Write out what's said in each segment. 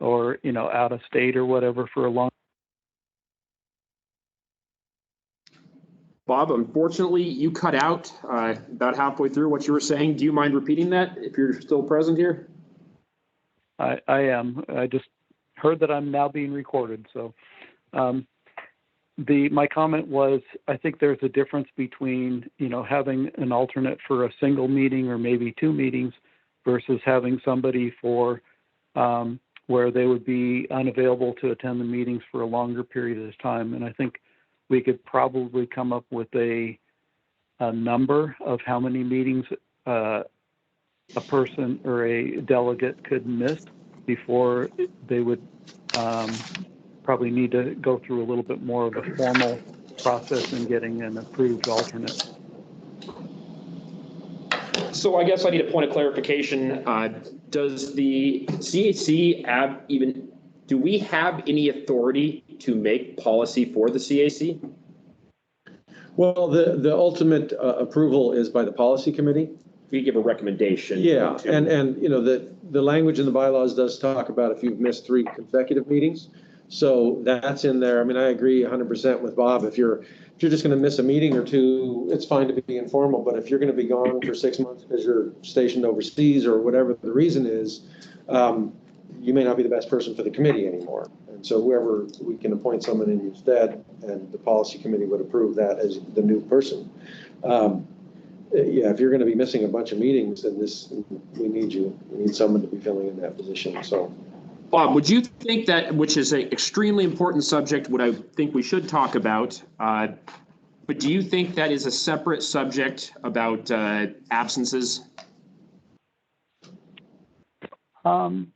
or, out of state or whatever for a long. Bob, unfortunately, you cut out about halfway through what you were saying. Do you mind repeating that if you're still present here? I am. I just heard that I'm now being recorded. So my comment was, I think there's a difference between, having an alternate for a single meeting or maybe 2 meetings versus having somebody for where they would be unavailable to attend the meetings for a longer period of time. And I think we could probably come up with a number of how many meetings a person or a delegate could miss before they would probably need to go through a little bit more of a formal process in getting an approved alternate. So I guess I need a point of clarification. Does the CAC do we have any authority to make policy for the CAC? Well, the ultimate approval is by the policy committee. We give a recommendation. Yeah, and the language in the bylaws does talk about if you've missed 3 consecutive meetings. So that's in there. I mean, I agree 100% with Bob. If you're just going to miss a meeting or 2, it's fine to be informal. But if you're going to be gone for 6 months because you're stationed overseas or whatever the reason is, you may not be the best person for the committee anymore. And so whoever we can appoint someone in your stead, and the policy committee would approve that as the new person. Yeah, if you're going to be missing a bunch of meetings, then we need you. We need someone to be filling in that position. So, Bob, would you think that, which is an extremely important subject, what I think we should talk about, but do you think that is a separate subject about absences? The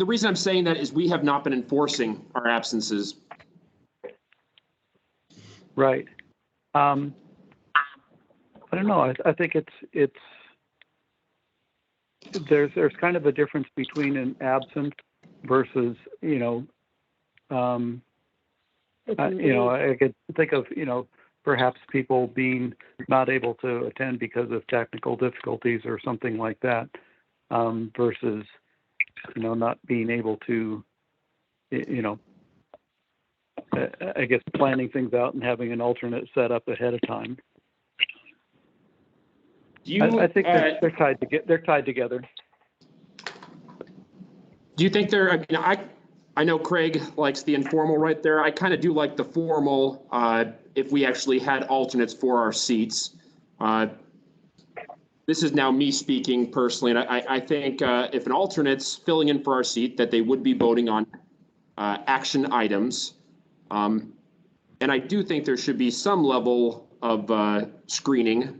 reason I'm saying that is we have not been enforcing our absences. Right. I don't know. I think there's kind of a difference between an absence versus, I could think of, perhaps people being not able to attend because of technical difficulties or something like that, versus, not being able to, I guess planning things out and having an alternate set up ahead of time. I think they're tied together. Do you think they're? I know Craig likes the informal right there. I kind of do like the formal. If we actually had alternates for our seats. This is now me speaking personally, and I think if an alternate's filling in for our seat, that they would be voting on action items. And I do think there should be some level of screening.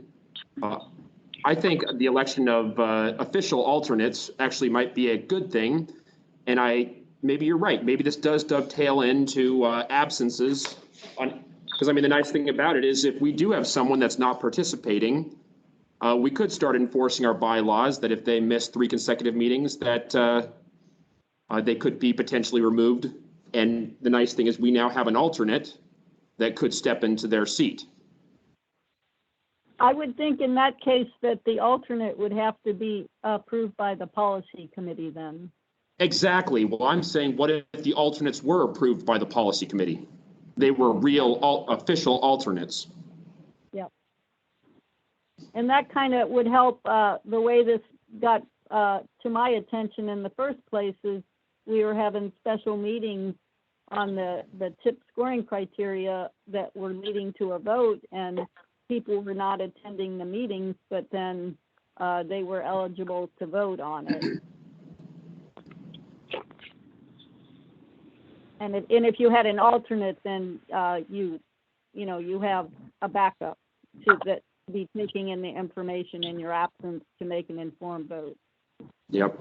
I think the election of official alternates actually might be a good thing. And maybe you're right. Maybe this does dovetail into absences. Because the nice thing about it is if we do have someone that's not participating, we could start enforcing our bylaws that if they miss 3 consecutive meetings, that they could be potentially removed. And the nice thing is we now have an alternate that could step into their seat. I would think in that case that the alternate would have to be approved by the policy committee then. Exactly. Well, I'm saying, what if the alternates were approved by the policy committee? They were real official alternates. Yep. And that kind of would help. The way this got to my attention in the first place is we were having special meetings on the tip scoring criteria that were leading to a vote, and people were not attending the meetings, but then they were eligible to vote on it. And if you had an alternate, then you have a backup to be taking in the information in your absence to make an informed vote. Yep.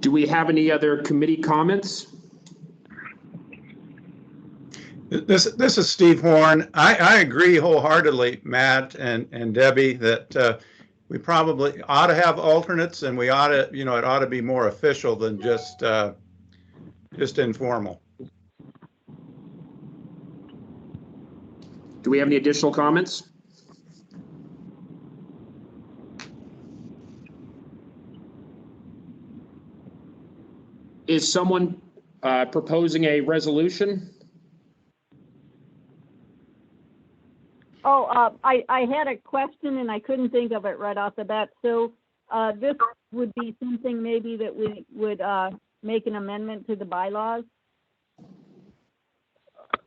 Do we have any other committee comments? This is Steve Horn. I agree wholeheartedly, Matt and Debbie, that we probably ought to have alternates, and we ought to, it ought to be more official than just informal. Do we have any additional comments? Is someone proposing a resolution? Oh, I had a question and I couldn't think of it right off the bat. So this would be something maybe that we would make an amendment to the bylaws?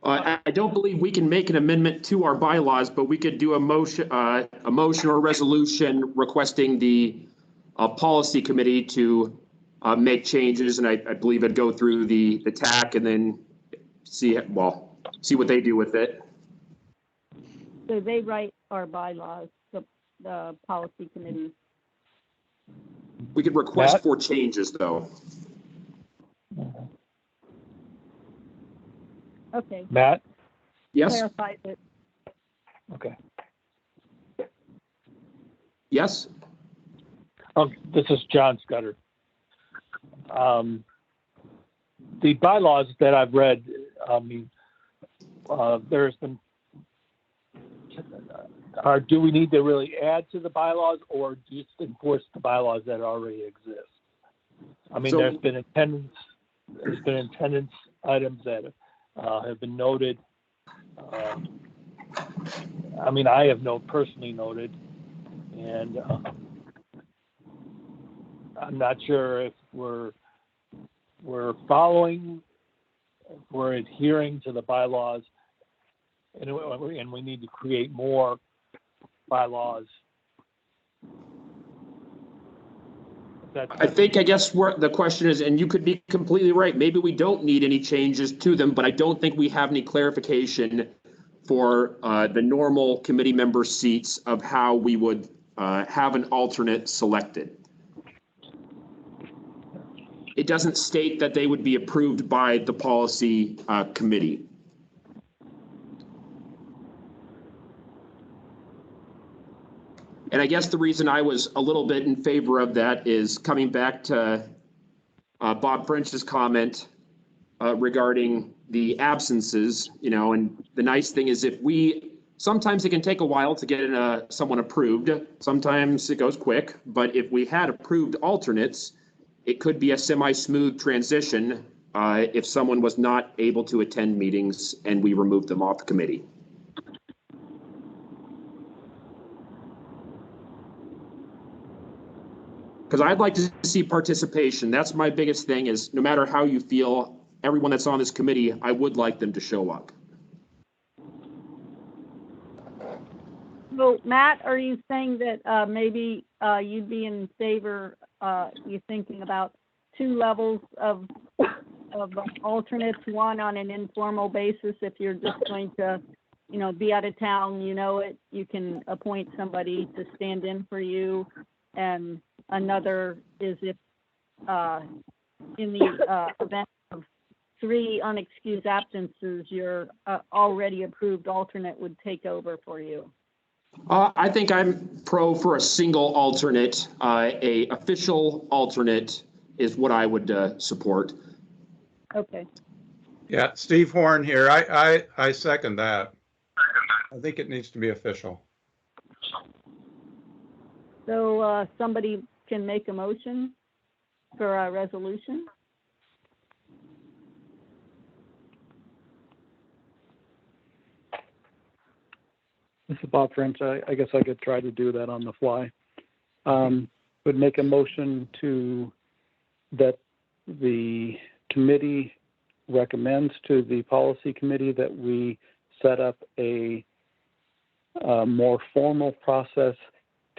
I don't believe we can make an amendment to our bylaws, but we could do a motion or resolution requesting the policy committee to make changes, and I believe it'd go through the TAC and then see what they do with it. So they write our bylaws, the policy committee. We could request Matt? for changes, though. Okay, Matt? Yes? clarifies it. Okay. Yes? This is John Scudder. The bylaws that I've read, there's been, do we need to really add to the bylaws or just enforce the bylaws that already exist? I mean, So- there's been attendance items that have been noted. I mean, I have personally noted, and I'm not sure if we're following, if we're adhering to the bylaws, and we need to create more bylaws. I guess the question is, and you could be completely right, maybe we don't need any changes to them, but I don't think we have any clarification for the normal committee member seats of how we would have an alternate selected. It doesn't state that they would be approved by the policy committee. And I guess the reason I was a little bit in favor of that is coming back to Bob French's comment regarding the absences, and the nice thing is sometimes it can take a while to get someone approved. Sometimes it goes quick, but if we had approved alternates, it could be a semi-smooth transition if someone was not able to attend meetings and we removed them off the committee. Because I'd like to see participation. That's my biggest thing is no matter how you feel, everyone that's on this committee, I would like them to show up. So Matt, are you saying that maybe you'd be in favor, you're thinking about two levels of alternates, one on an informal basis if you're just going to, be out of town, you can appoint somebody to stand in for you, and another is if in the event of 3 unexcused absences, your already approved alternate would take over for you? I think I'm pro for a single alternate. A official alternate is what I would support. Okay. Yeah, Steve Horn here. I second that. I think it needs to be official. So somebody can make a motion for a resolution? This is Bob French. I guess I could try to do that on the fly. Would make a motion that the committee recommends to the policy committee that we set up a more formal process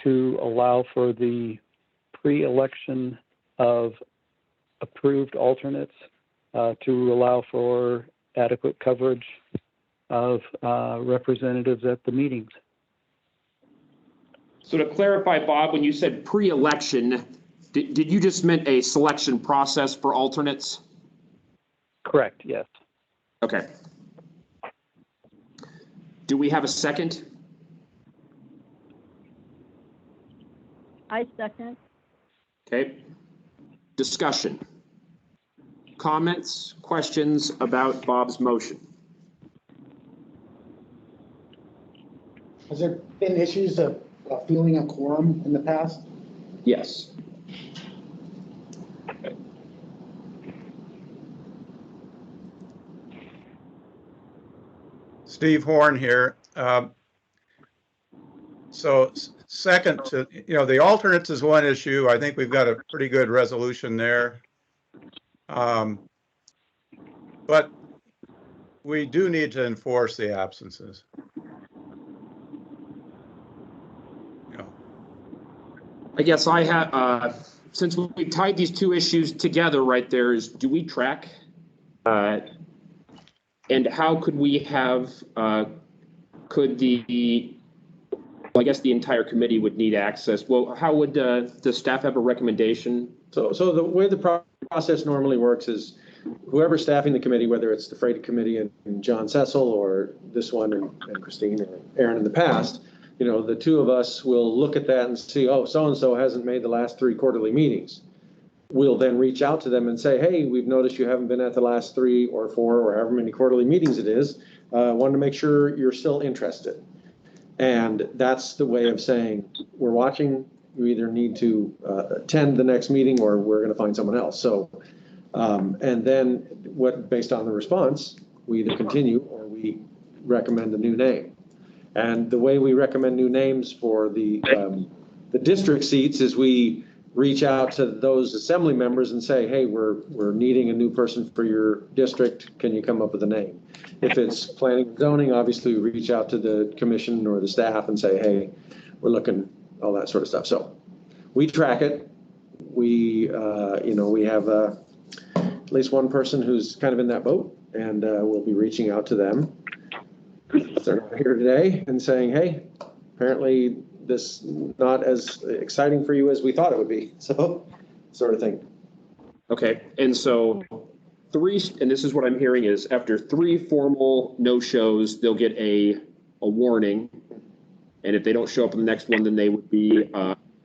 to allow for the pre-election of approved alternates, to allow for adequate coverage of representatives at the meetings. So to clarify, Bob, when you said pre-election, did you just meant a selection process for alternates? Correct, yes. Okay. Do we have a second? I second. Okay. Discussion. Comments, questions about Bob's motion? Has there been issues of filling a quorum in the past? Yes. Steve Horn here. So second to, the alternates is one issue. I think we've got a pretty good resolution there. But we do need to enforce the absences. I guess I have, since we tied these two issues together right there, is do we track? And how could we have, could I guess the entire committee would need access. Well, how would the staff have a recommendation? So the way the process normally works is whoever's staffing the committee, whether it's the Freight Committee and John Cecil or this one and Christine or Aaron in the past, the two of us will look at that and see, oh, so-and-so hasn't made the last 3 quarterly meetings. We'll then reach out to them and say, hey, we've noticed you haven't been at the last 3 or 4 or however many quarterly meetings it is. Wanted to make sure you're still interested. And that's the way of saying, we're watching, you either need to attend the next meeting or we're going to find someone else. So, and then based on the response, we either continue or we recommend a new name. And the way we recommend new names for the district seats is we reach out to those assembly members and say, hey, we're needing a new person for your district. Can you come up with a name? If it's planning and zoning, obviously we reach out to the commission or the staff and say, hey, we're looking, all that sort of stuff. So we track it. We, we have at least one person who's kind of in that boat, and we'll be reaching out to them if they're not here today and saying, hey, apparently this not as exciting for you as we thought it would be. So sort of thing. Okay. And so 3, and this is what I'm hearing is after 3 formal no-shows, they'll get a warning. And if they don't show up in the next one, then they would be,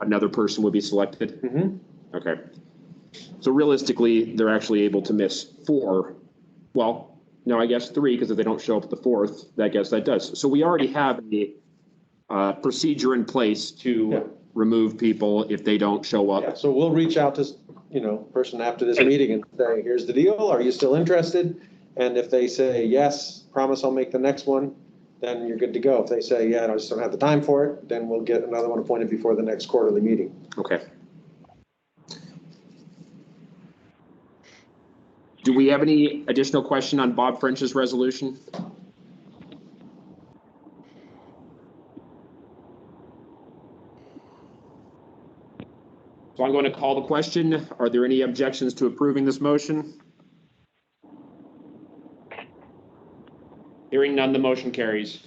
another person would be selected. Mm-hmm. Okay. So realistically, they're actually able to miss 4. Well, no, I guess 3, because if they don't show up at the 4th, I guess that does. So we already have a procedure in place to remove people if they don't show up. Yeah, so we'll reach out to, person after this meeting and say, here's the deal. Are you still interested? And if they say, yes, promise I'll make the next one, then you're good to go. If they say, yeah, I just don't have the time for it, then we'll get another one appointed before the next quarterly meeting. Okay. Do we have any additional question on Bob French's resolution? So I'm going to call the question. Are there any objections to approving this motion? Hearing none, the motion carries.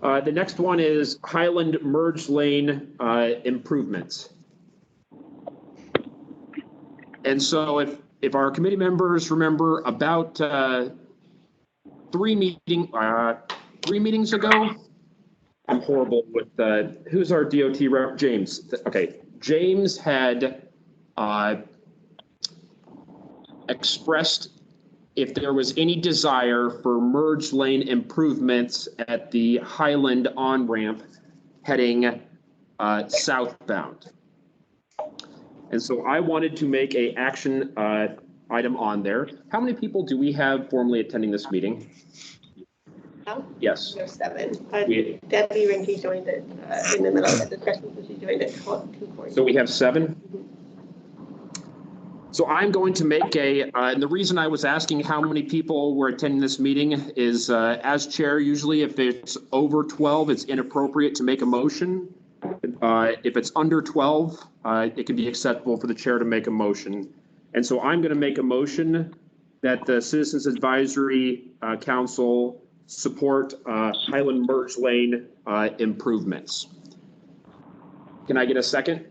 The next one is Hiland Merge Lane improvements. And so if our committee members remember about 3 meetings ago, I'm horrible with who's our DOT rep? James. Okay, James had expressed if there was any desire for merge lane improvements at the Hiland on-ramp heading southbound. And so I wanted to make a action item on there. How many people do we have formally attending this meeting? Oh, Yes. there's 7. Debbie Rinke joined it in the middle of the discussion, so she joined it 2:40. So we have 7. So I'm going to make and the reason I was asking how many people were attending this meeting is as chair, usually if it's over 12, it's inappropriate to make a motion. If it's under 12, it can be acceptable for the chair to make a motion. And so I'm going to make a motion that the Citizens Advisory Council support Hiland Merge Lane improvements. Can I get a second?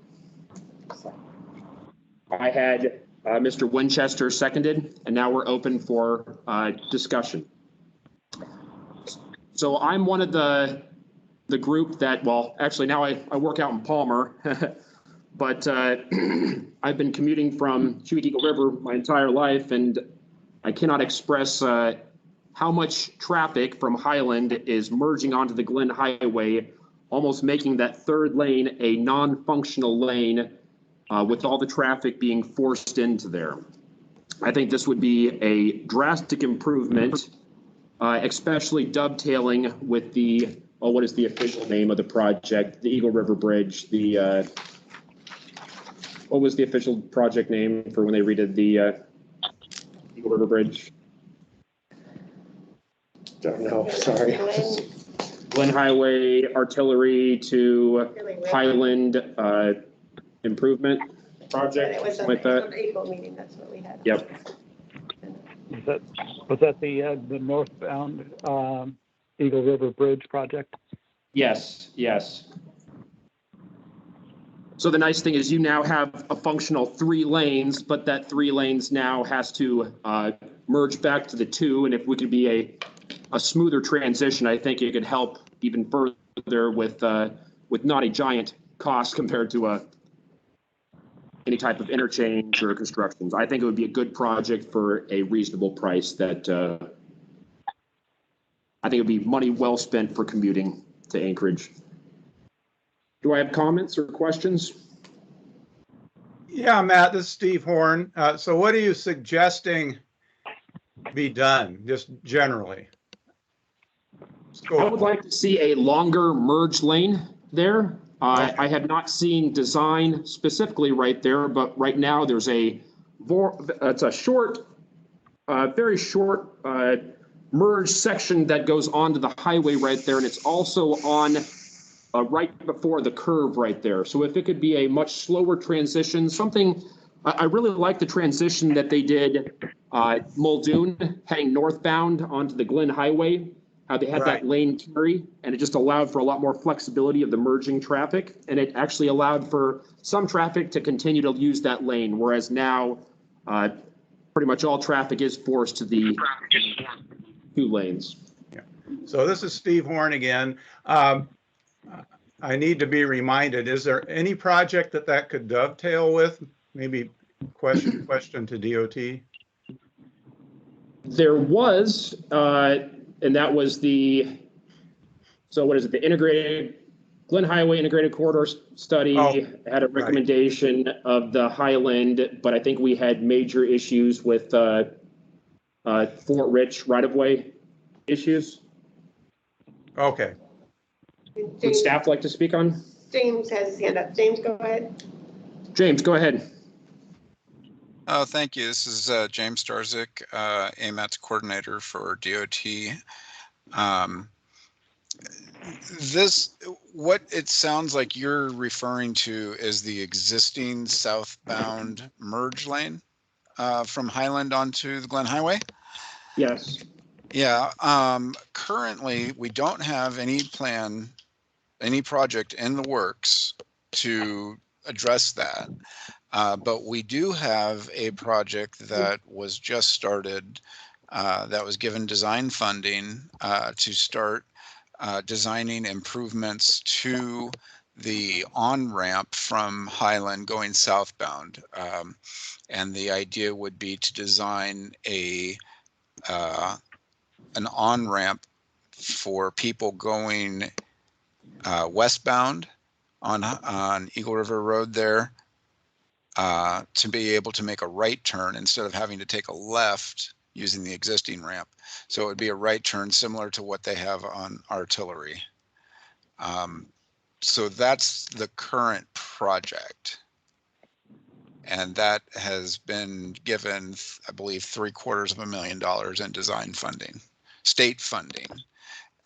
I had Mr. Winchester seconded, and now we're open for discussion. So I'm one of the group that, well, actually now I work out in Palmer, but I've been commuting from Chewett Eagle River my entire life, and I cannot express how much traffic from Hiland is merging onto the Glen Highway, almost making that 3rd lane a non-functional lane with all the traffic being forced into there. I think this would be a drastic improvement, especially dovetailing with the, oh, what is the official name of the project? The Eagle River Bridge, what was the official project name for when they redid the Eagle River Bridge? Don't know, sorry. Glen Highway Artillery to Hiland Improvement And Project, it was something like that. the April meeting, that's what we had. Yep. Was that the northbound Eagle River Bridge project? Yes, yes. So the nice thing is you now have a functional 3 lanes, but that 3 lanes now has to merge back to the 2. And if we could be a smoother transition, I think it could help even further with not a giant cost compared to any type of interchange or constructions. I think it would be a good project for a reasonable price that I think it would be money well spent for commuting to Anchorage. Do I have comments or questions? Yeah, Matt, this is Steve Horn. So what are you suggesting be done, just generally? I would like to see a longer merge lane there. Okay. I have not seen design specifically right there, but right now there's it's a short, very short merge section that goes onto the highway right there, and it's also on right before the curve right there. So if it could be a much slower transition, something, I really like the transition that they did Muldoon heading northbound onto the Glen Highway, how they had that lane carry, and it just allowed for a lot more flexibility of the merging traffic. And it actually allowed for some traffic to continue to use that lane, whereas now pretty much all traffic is forced to the 2 lanes. Yeah. So this is Steve Horn again. I need to be reminded, is there any project that could dovetail with? Maybe question to DOT? There was, and that was so what is it, the integrated, Glen Highway Integrated Corridor Study had a recommendation of the Hiland, but I think we had major issues with Fort Rich right-of-way issues. Okay. Would staff like to speak on? James has his hand up. James, go ahead. James, go ahead. Oh, thank you. This is James Starzik, AMAT's coordinator for DOT. What it sounds like you're referring to is the existing southbound merge lane from Hiland onto the Glen Highway? Yes. Yeah. Currently, we don't have any project in the works to address that. But we do have a project that was just started, that was given design funding to start designing improvements to the on-ramp from Hiland going southbound. And the idea would be to design an on-ramp for people going westbound on Eagle River Road there, to be able to make a right turn instead of having to take a left using the existing ramp. So it would be a right turn similar to what they have on Artillery. So that's the current project. And that has been given, I believe, $750,000 in design funding, state funding.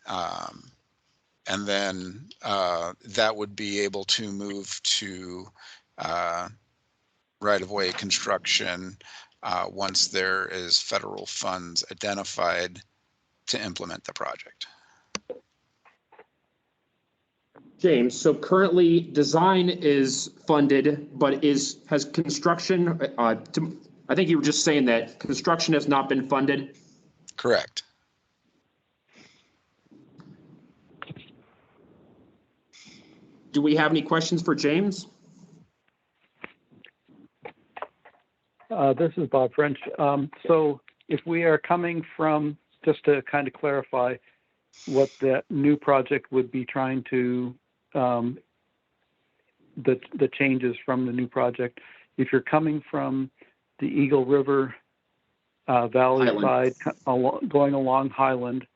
And then that would be able to move to right-of-way construction once there is federal funds identified to implement the project. James, so currently design is funded, but has construction, I think you were just saying that construction has not been funded? Correct. Do we have any questions for James? This is Bob French. So if we are coming from, just to kind of clarify what that new project would be trying to, the changes from the new project, if you're coming from the Eagle River Valley Hiland. side, going along Hiland,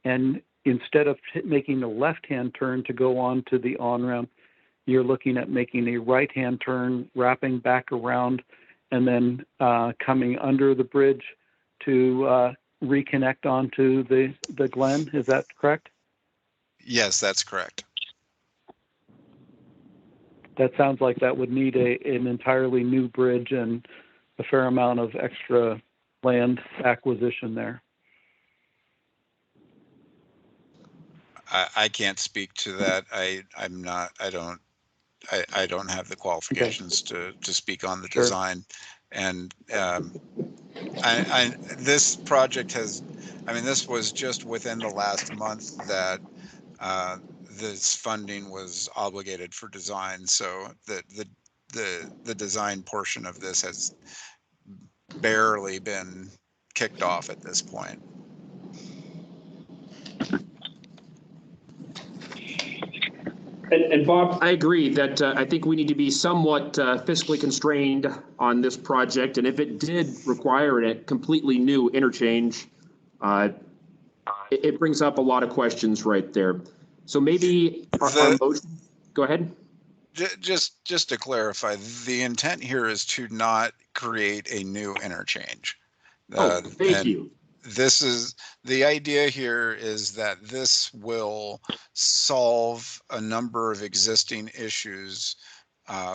and instead of making a left-hand turn to go on to the on-ramp, you're looking at making a right-hand turn, wrapping back around, and then coming under the bridge to reconnect onto the Glen. Is that correct? Yes, that's correct. That sounds like that would need an entirely new bridge and a fair amount of extra land acquisition there. I can't speak to that. I don't have the qualifications to speak on the Sure. design. And this project has, I mean, this was just within the last month that this funding was obligated for design. So the design portion of this has barely been kicked off at this point. And Bob, I agree that I think we need to be somewhat fiscally constrained on this project. And if it did require a completely new interchange, it brings up a lot of questions right there. So maybe our motion, go ahead. Just to clarify, the intent here is to not create a new interchange. Thank you. This is the idea here, is that this will solve a number of existing issues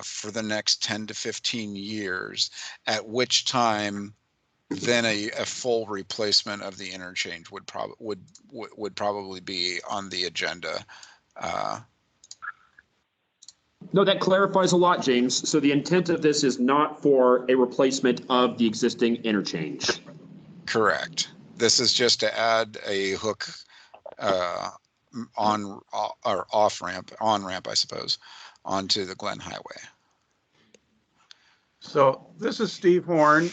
for the next 10 to 15 years, at which time then a full replacement of the interchange would probably be on the agenda. No, that clarifies a lot, James. So the intent of this is not for a replacement of the existing interchange. Correct. This is just to add a hook on or off ramp, on ramp, I suppose, onto the Glen Highway. So this is Steve Horn.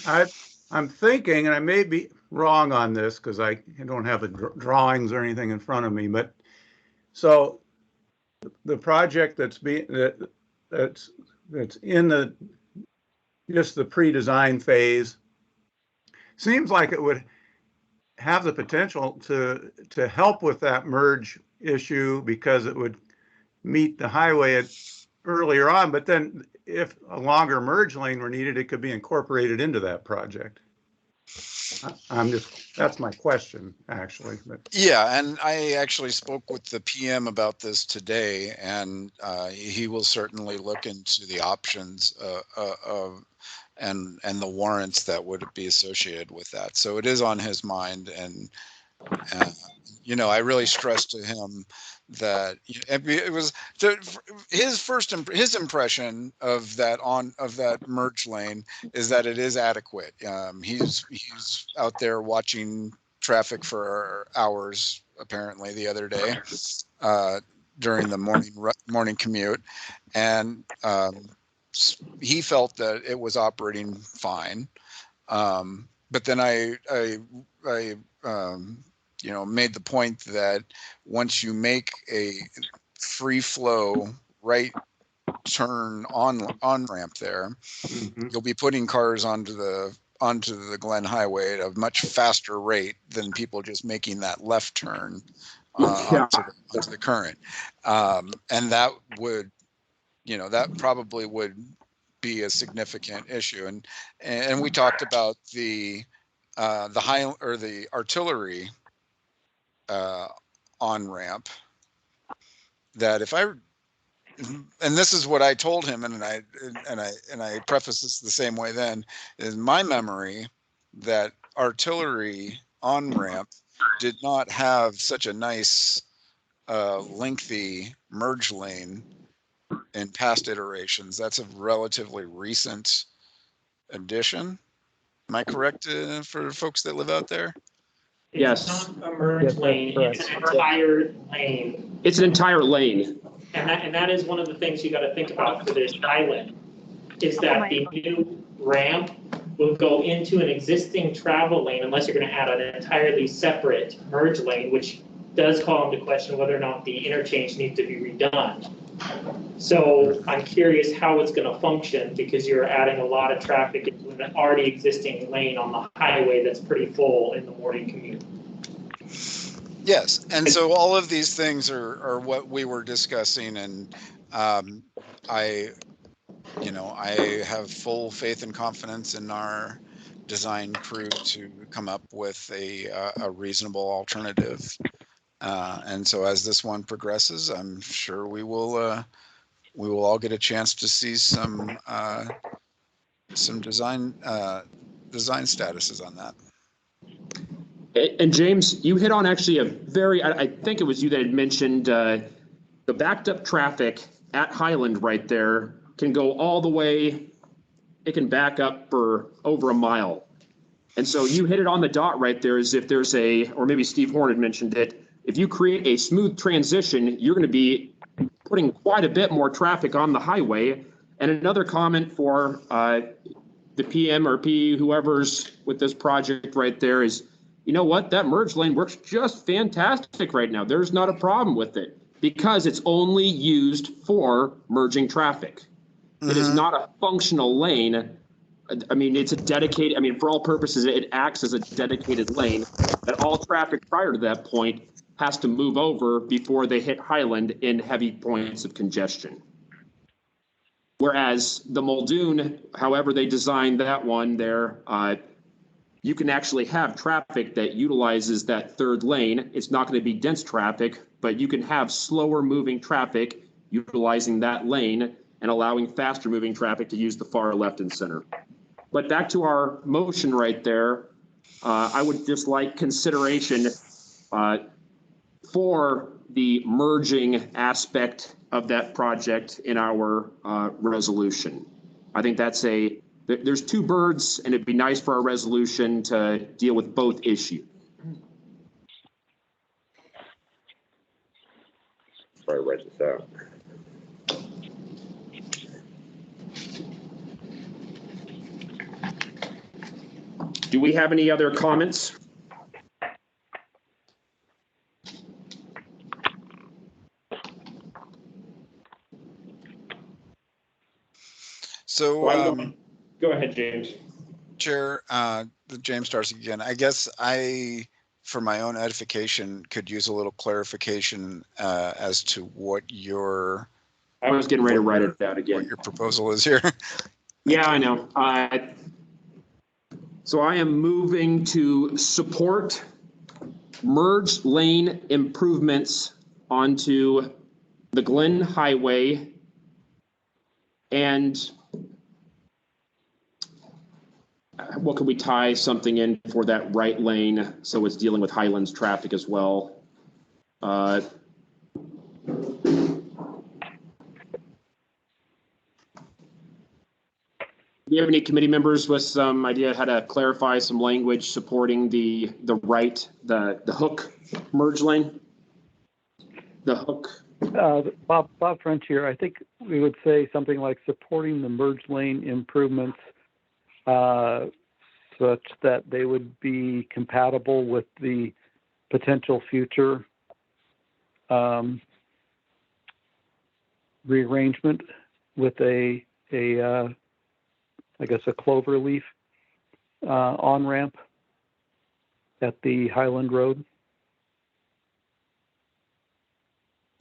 I'm thinking, and I may be wrong on this because I don't have the drawings or anything in front of me, but so the project that's in the just the pre-design phase seems like it would have the potential to help with that merge issue, because it would meet the highway earlier on, but then if a longer merge lane were needed, it could be incorporated into that project. That's my question, actually. But. Yeah, and I actually spoke with the PM about this today, and he will certainly look into the options of and the warrants that would be associated with that. So it is on his mind, and you know, I really stressed to him that it was his impression of that merge lane is that it is adequate. He's out there watching traffic for hours apparently the other day during the morning commute, and he felt that it was operating fine. But then I you know, made the point that once you make a free flow right turn on ramp there, you'll be putting cars onto the Glen Highway at a much faster rate than people just making that left turn onto the current. And that would, you know, that probably would be a significant issue. And we talked about the artillery on ramp, that if and this is what I told him, and I preface this the same way then, is my memory that artillery on ramp did not have such a nice lengthy merge lane in past iterations. That's a relatively recent addition. Am I correct for folks that live out there? Yes. It's not a merge lane, it's an entire lane. It's an entire lane. And that is one of the things you gotta think about for this Hiland, is that the new ramp will go into an existing travel lane unless you're gonna add an entirely separate merge lane, which does call into question whether or not the interchange needs to be redone. So I'm curious how it's gonna function, because you're adding a lot of traffic into an an already existing lane on the highway that's pretty full in the morning commute. Yes, and so all of these things are what we were discussing, and I have full faith and confidence in our design crew to come up with a reasonable alternative. And so as this one progresses, I'm sure we will all get a chance to see some design statuses on that. And James, you hit on actually I think it was you that had mentioned the backed up traffic at Hiland right there can go all the way, it can back up for over a mile. And so you hit it on the dot right there, as if there's or maybe Steve Horn had mentioned it, if you create a smooth transition, you're going to be putting quite a bit more traffic on the highway. And another comment for the PM or P, whoever's with this project right there is, you know what, that merge lane works just fantastic right now. There's not a problem with it because it's only used for merging traffic. It is not a functional lane. I mean, it's a dedicated, I mean, for all purposes, it acts as a dedicated lane that all traffic prior to that point has to move over before they hit Hiland in heavy points of congestion. Whereas the Muldoon, however they designed that one there, you can actually have traffic that utilizes that third lane. It's not going to be dense traffic, but you can have slower moving traffic utilizing that lane and allowing faster moving traffic to use the far left and center. But back to our motion right there, I would just like consideration for the merging aspect of that project in our resolution. I think that's there's two birds, and it'd be nice for our resolution to deal with both issues. Sorry, write this out. Do we have any other comments? So, go ahead, James. Chair, James Darcy again. I guess for my own edification, could use a little clarification as to what I was getting ready to write it down again. What your proposal is here. Yeah, I know. So I am moving to support merged lane improvements onto the Glen Highway and what could we tie something in for that right lane so it's dealing with Highlands traffic as well? Do you have any committee members with some idea how to clarify some language supporting the hook merge lane? The hook. Bob French here. I think we would say something like supporting the merge lane improvements such that they would be compatible with the potential future rearrangement with I guess a cloverleaf on-ramp at the Hiland Road.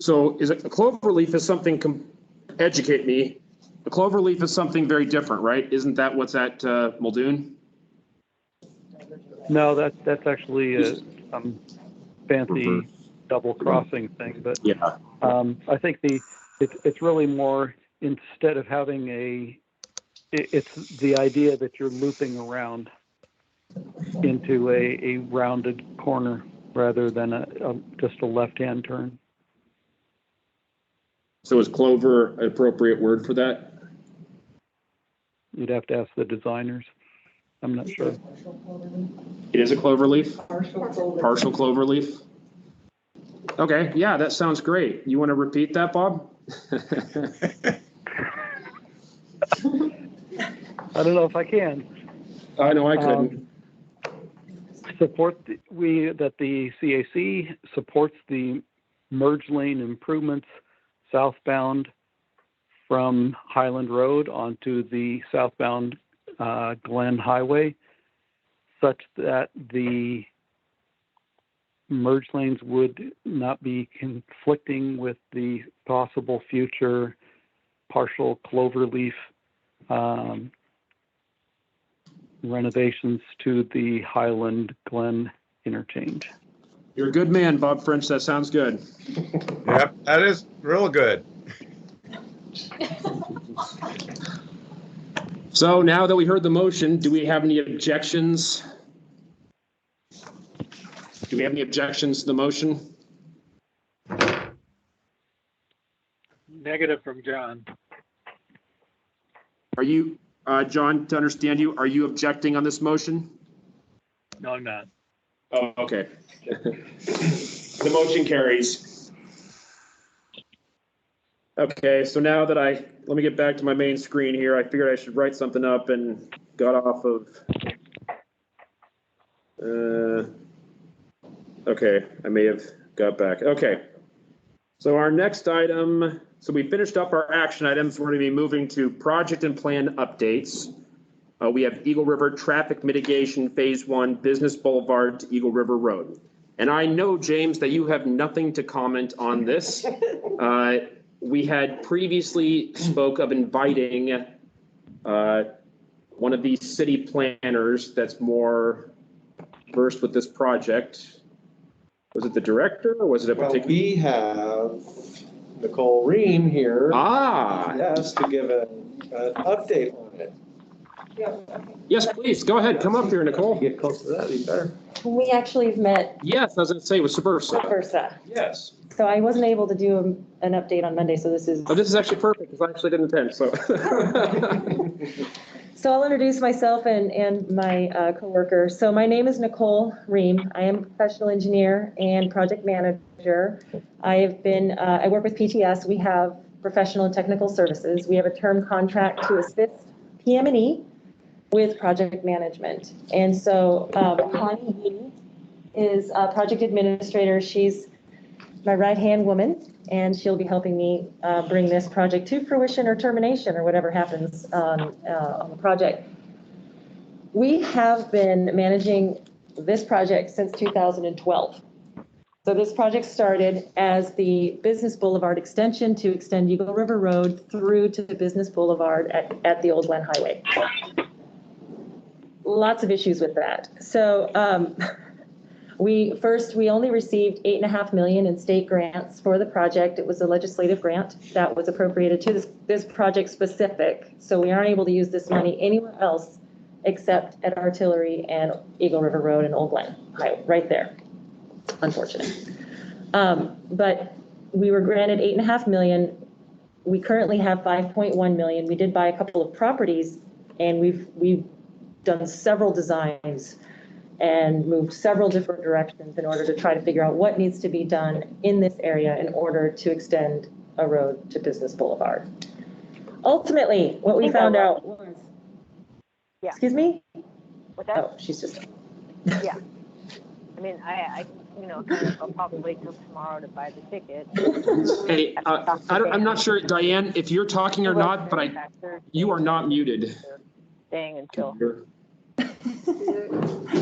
So is it a cloverleaf is something, educate me, a cloverleaf is something very different, right? Isn't that what's at Muldoon? No, that's actually a fancy double crossing thing, but yeah. I think it's really more, instead of having it's the idea that you're looping around into a rounded corner rather than just a left-hand turn. So is clover an appropriate word for that? You'd have to ask the designers. I'm not sure. It is a cloverleaf? Partial cloverleaf. Okay, yeah, that sounds great. You want to repeat that, Bob? I don't know if I can. I know I couldn't. Support that the CAC supports the merge lane improvements southbound from Hiland Road onto the southbound Glen Highway, such that the merge lanes would not be conflicting with the possible future partial cloverleaf renovations to the Hiland Glen interchange. You're a good man, Bob French. That sounds good. Yep, that is real good. So now that we heard the motion, do we have any objections? Do we have any objections to the motion? Negative from John. Are you, John, to understand you, are you objecting on this motion? No, I'm not. Oh, okay. The motion carries. Okay, so now that let me get back to my main screen here. I figured I should write something up and got off of, okay, I may have got back. Okay. So our next item, so we finished up our action items. We're going to be moving to project and plan updates. We have Eagle River Traffic Mitigation Phase 1 Business Boulevard to Eagle River Road. And I know, James, that you have nothing to comment on this. We had previously spoke of inviting one of these city planners that's more versed with this project. Was it the director or was it a particular? Well, we have Nicole Ream here. Ah. Yes, to give an update on it. Yes, please, go ahead, come up here, Nicole. Get close to that, it'd be better. We actually have met Yes, I was gonna say, it was versa. versa. Yes. So I wasn't able to do an update on Monday, so this is. Oh, this is actually perfect, because I actually didn't attend, so. So I'll introduce myself and my coworker. So my name is Nicole Ream. I am a professional engineer and project manager. I work with PTS. We have professional and technical services. We have a term contract to assist PM&E with project management. And so Connie Heaney is a project administrator. She's my right-hand woman, and she'll be helping me bring this project to fruition or termination or whatever happens on the project. We have been managing this project since 2012. So this project started as the Business Boulevard extension to extend Eagle River Road through to the Business Boulevard at the Old Glen Highway. Lots of issues with that. So we only received $8.5 million in state grants for the project. It was a legislative grant that was appropriated to this project specific. So we aren't able to use this money anywhere else except at Artillery and Eagle River Road and Old Glen Highway, right there. Unfortunate. But we were granted $8.5 million. We currently have $5.1 million. We did buy a couple of properties, and we've done several designs and moved several different directions in order to try to figure out what needs to be done in this area in order to extend a road to Business Boulevard. Ultimately, what we found out was, yeah. Excuse me? What's that? Oh, she's just. Yeah. I mean, I'll probably wait till tomorrow to buy the ticket. Hey, I'm not sure, Diane, if you're talking or not, but you are not muted. Staying until.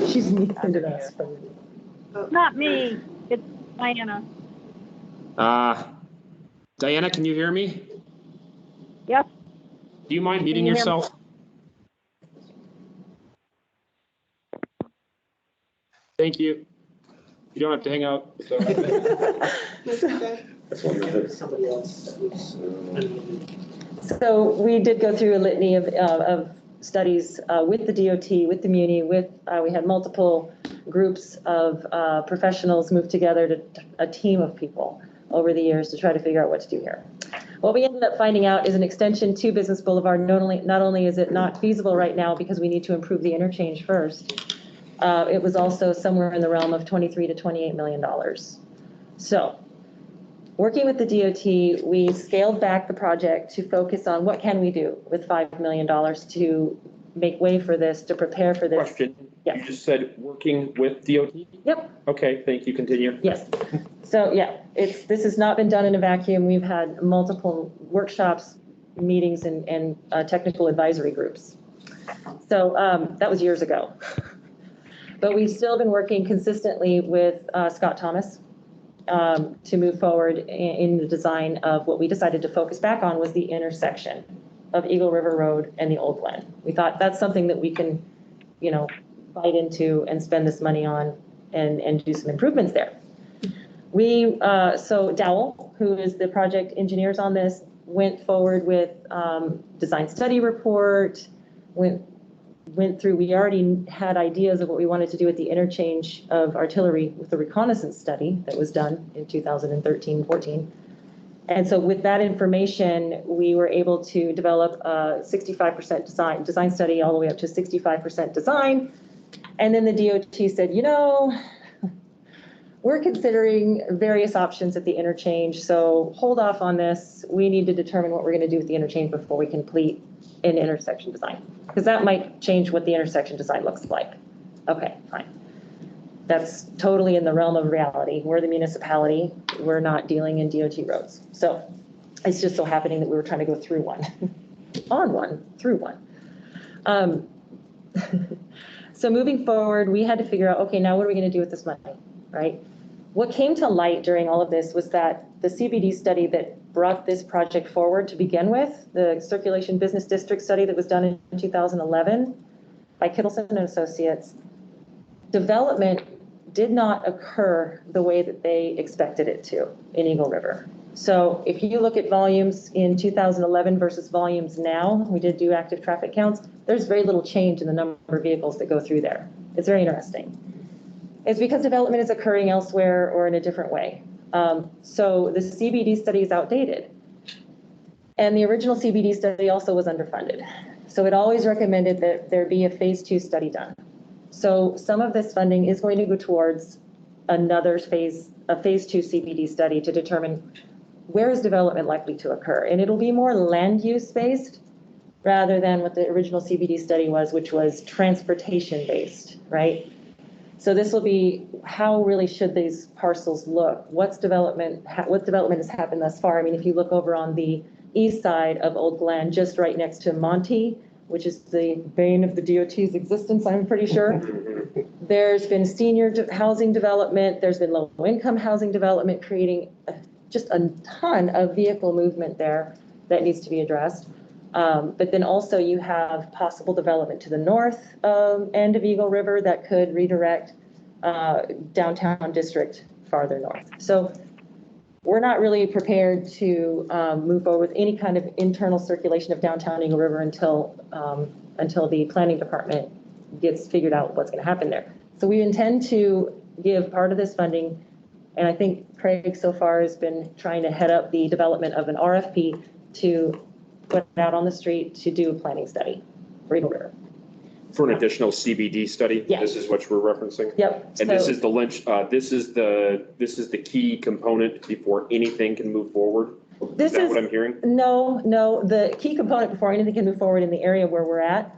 She's muted us. Not me, it's Diana. Diana, can you hear me? Yes. Do you mind muting Can you hear yourself? Thank you. You don't have to hang out. So. So we did go through a litany of studies with the DOT, with the Muni, we had multiple groups of professionals move together to a team of people over the years to try to figure out what to do here. What we ended up finding out is an extension to Business Boulevard. Not only is it not feasible right now because we need to improve the interchange first, it was also somewhere in the realm of $23 to $28 million. So working with the DOT, we scaled back the project to focus on what can we do with $5 million to make way for this, to prepare for this. Question. Yes. You just said working with DOT? Yep. Okay, thank you. Continue. Yes. So yeah, this has not been done in a vacuum. We've had multiple workshops, meetings, and technical advisory groups. So that was years ago. But we've still been working consistently with Scott Thomas to move forward in the design of what we decided to focus back on was the intersection of Eagle River Road and the Old Glen. We thought that's something that we can, you know, bite into and spend this money on and do some improvements there. So Dowell, who is the project engineers on this, went forward with design study report, went through, we already had ideas of what we wanted to do at the interchange of artillery with the reconnaissance study that was done in 2013-14. And so with that information, we were able to develop a 65% design study all the way up to 65% design. And then the DOT said, you know, we're considering various options at the interchange, so hold off on this. We need to determine what we're going to do with the interchange before we complete an intersection design, because that might change what the intersection design looks like. Okay, fine. That's totally in the realm of reality. We're the municipality. We're not dealing in DOT roads. So it's just so happening that we were trying to go through one, on one, through one. So moving forward, we had to figure out, okay, now what are we going to do with this money, right? What came to light during all of this was that the CBD study that brought this project forward to begin with, the Circulation Business District study that was done in 2011 by Kittleson and Associates, development did not occur the way that they expected it to in Eagle River. So if you look at volumes in 2011 versus volumes now, we did do active traffic counts, there's very little change in the number of vehicles that go through there. It's very interesting. It's because development is occurring elsewhere or in a different way. So the CBD study is outdated. And the original CBD study also was underfunded. So it always recommended that there be a phase 2 study done. So some of this funding is going to go towards another phase, a phase 2 CBD study to determine where is development likely to occur. And it'll be more land use based rather than what the original CBD study was, which was transportation based, right? So this will be how really should these parcels look? What development has happened thus far? I mean, if you look over on the east side of Old Glen, just right next to Monty, which is the bane of the DOT's existence, I'm pretty sure. There's been senior housing development. There's been low-income housing development, creating just a ton of vehicle movement there that needs to be addressed. But then also you have possible development to the north end of Eagle River that could redirect downtown district farther north. So we're not really prepared to move forward with any kind of internal circulation of downtown Eagle River until the planning department gets figured out what's going to happen there. So we intend to give part of this funding, and I think Craig so far has been trying to head up the development of an RFP to put out on the street to do a planning study for Eagle River. For an additional CBD study? Yeah. This is what we're referencing? Yep. And this is the lynch, this is the key component before anything can move forward? Is that what I'm hearing? No, the key component before anything can move forward in the area where we're at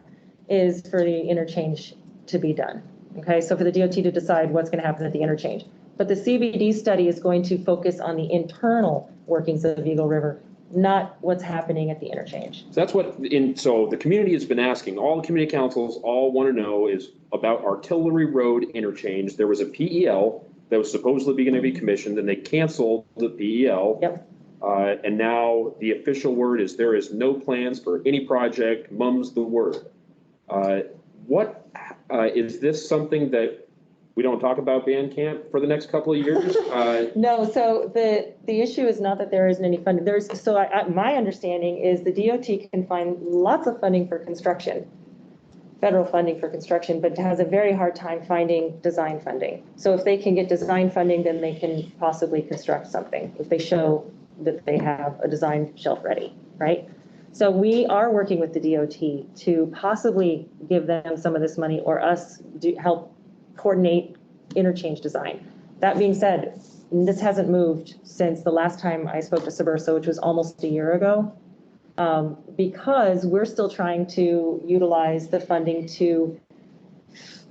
is for the interchange to be done. Okay, so for the DOT to decide what's going to happen at the interchange. But the CBD study is going to focus on the internal workings of Eagle River, not what's happening at the interchange. So that's what, so the community has been asking, all the community councils all want to know is about Artillery Road interchange. There was a PEL that was supposedly going to be commissioned, and they canceled the PEL. Yep. And now the official word is there is no plans for any project, mum's the word. Is this something that we don't talk about band camp for the next couple of years? No, so the issue is not that there isn't any funding. My understanding is the DOT can find lots of funding for construction, federal funding for construction, but has a very hard time finding design funding. So if they can get design funding, then they can possibly construct something if they show that they have a design shelf ready, right? So we are working with the DOT to possibly give them some of this money or us help coordinate interchange design. That being said, this hasn't moved since the last time I spoke to Suburso, which was almost a year ago, because we're still trying to utilize the funding to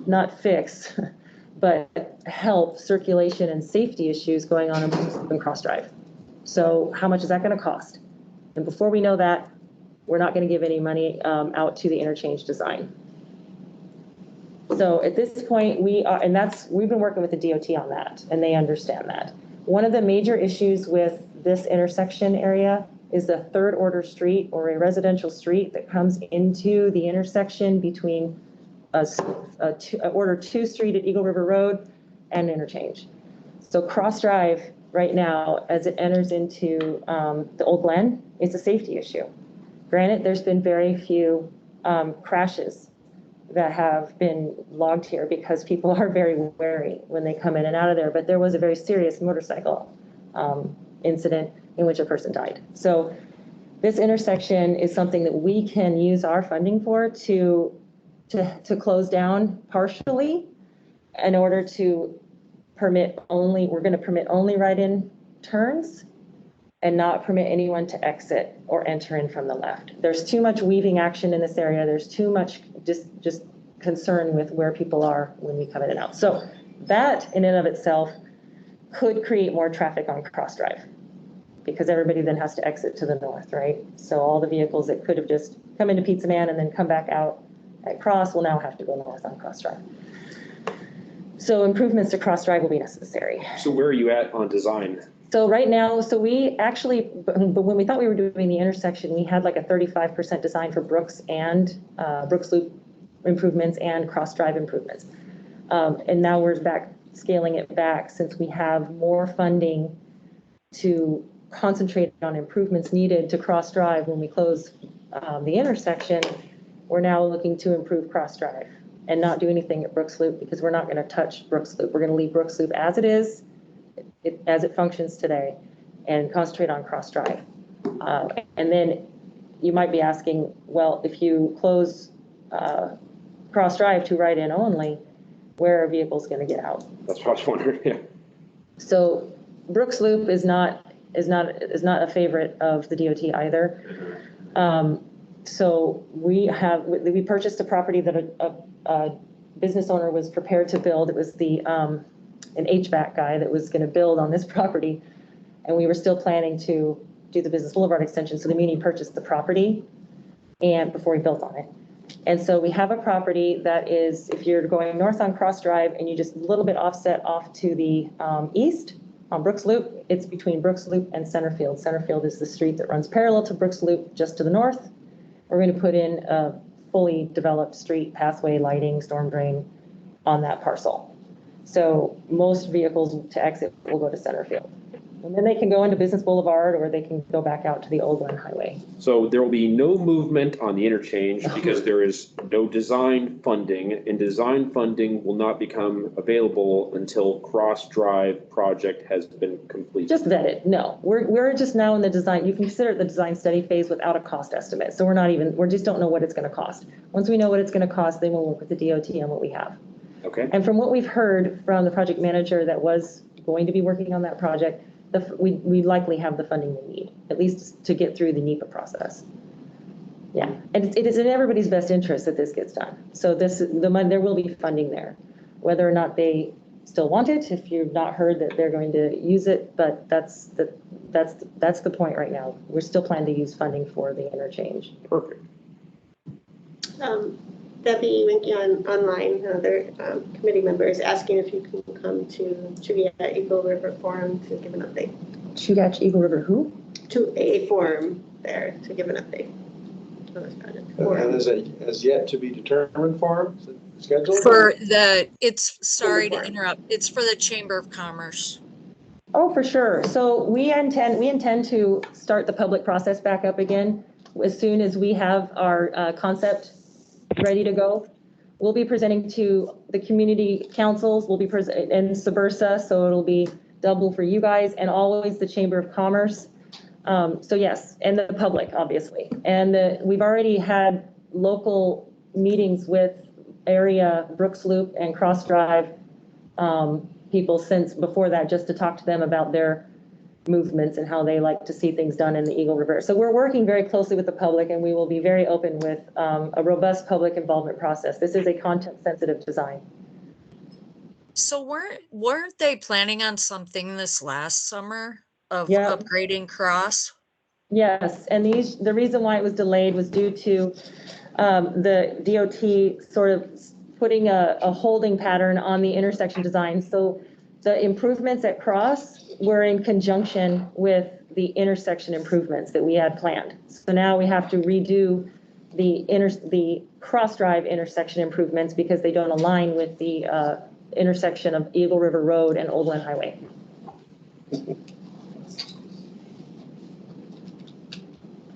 not fix, but help circulation and safety issues going on in Cross Drive. So how much is that going to cost? And before we know that, we're not going to give any money out to the interchange design. So at this point, we are, and we've been working with the DOT on that, and they understand that. One of the major issues with this intersection area is a third order street or a residential street that comes into the intersection between order 2 street at Eagle River Road and interchange. So Cross Drive right now, as it enters into the Old Glen, it's a safety issue. Granted, there's been very few crashes that have been logged here because people are very wary when they come in and out of there, but there was a very serious motorcycle incident in which a person died. So this intersection is something that we can use our funding for to close down partially in order to permit only, we're going to permit only right-in turns and not permit anyone to exit or enter in from the left. There's too much weaving action in this area. There's too much just concern with where people are when we come in and out. So that in and of itself could create more traffic on Cross Drive because everybody then has to exit to the north, right? So all the vehicles that could have just come into Pizza Man and then come back out at Cross will now have to go north on Cross Drive. So improvements to Cross Drive will be necessary. So where are you at on design? So right now, so we actually, but when we thought we were doing the intersection, we had like a 35% design for Brooks and Brooks Loop improvements and Cross Drive improvements. And now we're back scaling it back since we have more funding to concentrate on improvements needed to Cross Drive when we close the intersection. We're now looking to improve Cross Drive and not do anything at Brooks Loop because we're not going to touch Brooks Loop. We're going to leave Brooks Loop as it is, as it functions today, and concentrate on Cross Drive. And then you might be asking, well, if you close Cross Drive to right-in only, where are vehicles going to get out? That's what I was wondering. Yeah. So Brooks Loop is not a favorite of the DOT either. So we purchased a property that a business owner was prepared to build. It was an HVAC guy that was going to build on this property, and we were still planning to do the Business Boulevard extension. So the meeting purchased the property and before he built on it. And so we have a property that is, if you're going north on Cross Drive and you just a little bit offset off to the east on Brooks Loop, it's between Brooks Loop and Centerfield. Centerfield is the street that runs parallel to Brooks Loop just to the north. We're going to put in a fully developed street, pathway, lighting, storm drain on that parcel. So most vehicles to exit will go to Centerfield. And then they can go into Business Boulevard or they can go back out to the Old Glen Highway. So there will be no movement on the interchange because there is no design funding, and design funding will not become available until Cross Drive project has been completed. Just vetted. No, we're just now in the design. You can consider it the design study phase without a cost estimate. So we just don't know what it's going to cost. Once we know what it's going to cost, then we'll work with the DOT on what we have. Okay. And from what we've heard from the project manager that was going to be working on that project, we likely have the funding we need, at least to get through the NEPA process. Yeah, and it is in everybody's best interest that this gets done. So there will be funding there, whether or not they still want it. If you've not heard that they're going to use it, but that's the point right now. We're still planning to use funding for the interchange. Perfect. Debbie Winky online, another committee member, is asking if you can come to Chugach Eagle River Forum to give an update. Chugach Eagle River who? To a forum there to give an update on this project. And is it as yet to be determined forum scheduled? Sorry to interrupt, it's for the Chamber of Commerce. Oh, for sure. So we intend to start the public process back up again as soon as we have our concept ready to go. We'll be presenting to the community councils, we'll be and Subursa, so it'll be double for you guys, and always the Chamber of Commerce. So yes, and the public, obviously. And we've already had local meetings with area Brooks Loop and Cross Drive people since before that, just to talk to them about their movements and how they like to see things done in the Eagle River. So we're working very closely with the public, and we will be very open with a robust public involvement process. This is a content-sensitive design. So weren't they planning on something this last summer of upgrading Cross? Yes, and the reason why it was delayed was due to the DOT sort of putting a holding pattern on the intersection design. So the improvements at Cross were in conjunction with the intersection improvements that we had planned. So now we have to redo the Cross Drive intersection improvements because they don't align with the intersection of Eagle River Road and Old Glen Highway.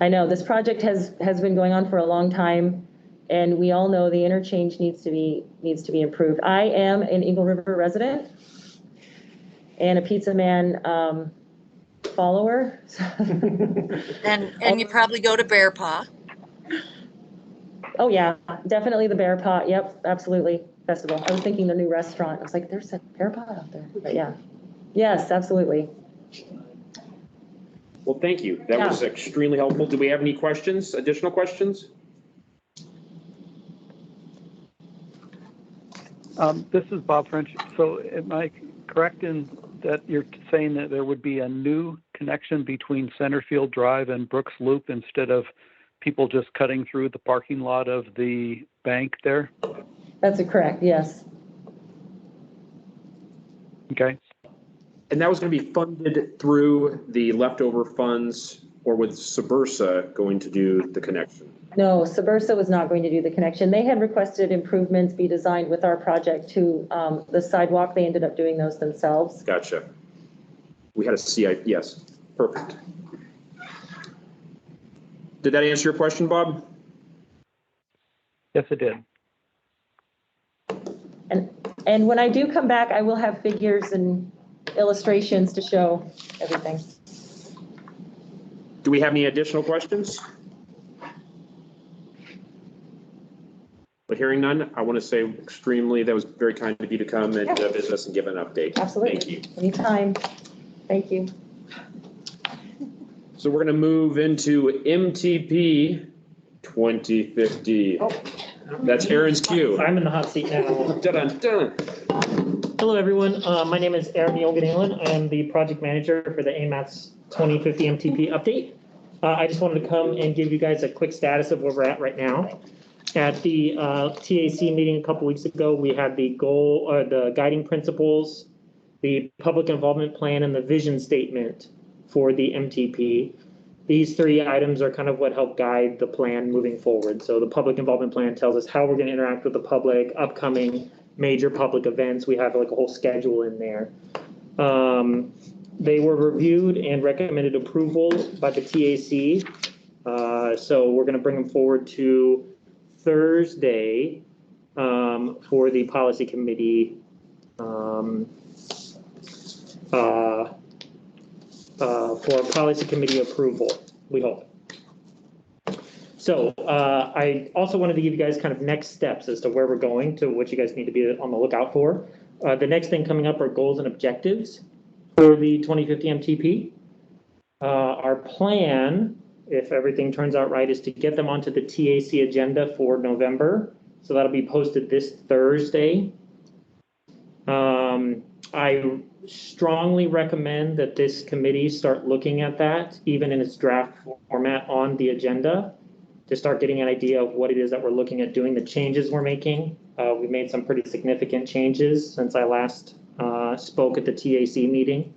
I know this project has been going on for a long time, and we all know the interchange needs to be improved. I am an Eagle River resident and a Pizza Man follower. And you probably go to Bear Paw. Oh yeah, definitely the Bear Paw. Yep, absolutely. Festival. I was thinking the new restaurant. I was like, there's a Bear Paw out there. But yeah, yes, absolutely. Well, thank you. That was extremely helpful. Do we have any questions, additional questions? This is Bob French. So am I correct in that you're saying that there would be a new connection between Centerfield Drive and Brooks Loop instead of people just cutting through the parking lot of the bank there? That's correct, yes. Okay. And that was going to be funded through the leftover funds, or with Subursa going to do the connection? No, Subursa was not going to do the connection. They had requested improvements be designed with our project to the sidewalk. They ended up doing those themselves. Gotcha. We had a CI, yes, perfect. Did that answer your question, Bob? Yes, it did. And when I do come back, I will have figures and illustrations to show everything. Do we have any additional questions? But hearing none, I want to say that was very kind of you to come and visit us and give an update. Absolutely. Thank you. Anytime. Thank you. So we're going to move into MTP 2050. Oh. That's Aaron's cue. I'm in the hot seat now. Dun, dun. Hello, everyone. My name is Aaron Yogan. I am the project manager for the AMATS 2050 MTP update. I just wanted to come and give you guys a quick status of where we're at right now. At the TAC meeting a couple weeks ago, we had the the guiding principles, the public involvement plan, and the vision statement for the MTP. These three items are kind of what help guide the plan moving forward. So the public involvement plan tells us how we're going to interact with the public, upcoming major public events. We have like a whole schedule in there. They were reviewed and recommended approval by the TAC. So we're going to bring them forward to Thursday for the policy committee for policy committee approval, we hope. So I also wanted to give you guys kind of next steps as to where we're going, to what you guys need to be on the lookout for. The next thing coming up are goals and objectives for the 2050 MTP. Our plan, if everything turns out right, is to get them onto the TAC agenda for November. So that'll be posted this Thursday. I strongly recommend that this committee start looking at that, even in its draft format on the agenda, to start getting an idea of what it is that we're looking at doing, the changes we're making. We've made some pretty significant changes since I last spoke at the TAC meeting.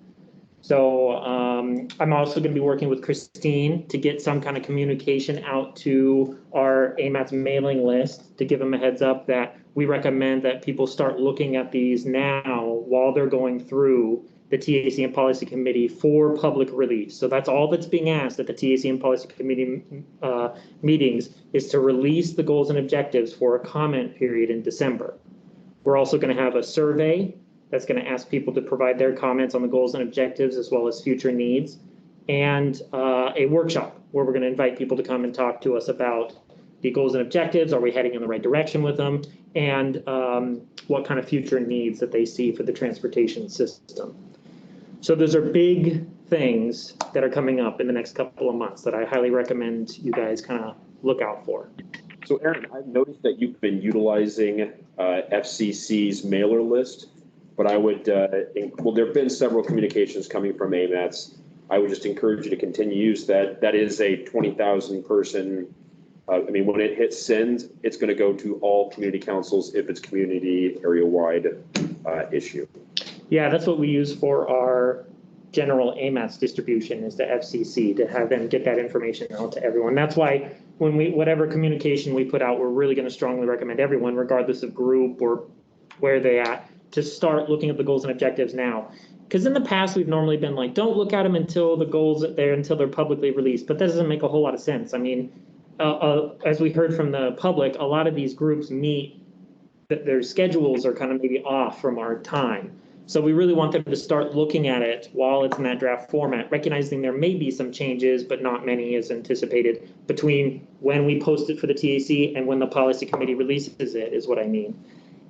So I'm also going to be working with Christine to get some kind of communication out to our AMATS mailing list to give them a heads up that we recommend that people start looking at these now while they're going through the TAC and Policy Committee for public release. So that's all that's being asked at the TAC and Policy Committee meetings, is to release the goals and objectives for a comment period in December. We're also going to have a survey that's going to ask people to provide their comments on the goals and objectives as well as future needs, and a workshop where we're going to invite people to come and talk to us about the goals and objectives. Are we heading in the right direction with them? And what kind of future needs that they see for the transportation system. So those are big things that are coming up in the next couple of months that I highly recommend you guys kind of look out for. So Aaron, I've noticed that you've been utilizing FCC's mailer list, but I would, well, there have been several communications coming from AMATS I would just encourage you to continue use that. That is a 20,000 person. I mean, when it hits send, it's going to go to all community councils if it's community area-wide issue. Yeah, that's what we use for our general AMAS distribution, is the FCC, to have them get that information out to everyone. That's why when whatever communication we put out, we're really going to strongly recommend everyone, regardless of group or where they at, to start looking at the goals and objectives now. Because in the past, we've normally been like, don't look at them until the goals are there, until they're publicly released. But that doesn't make a whole lot of sense. I mean, as we heard from the public, a lot of these groups meet, that their schedules are kind of maybe off from our time. So we really want them to start looking at it while it's in that draft format, recognizing there may be some changes, but not many as anticipated, between when we post it for the TAC and when the policy committee releases it, is what I mean.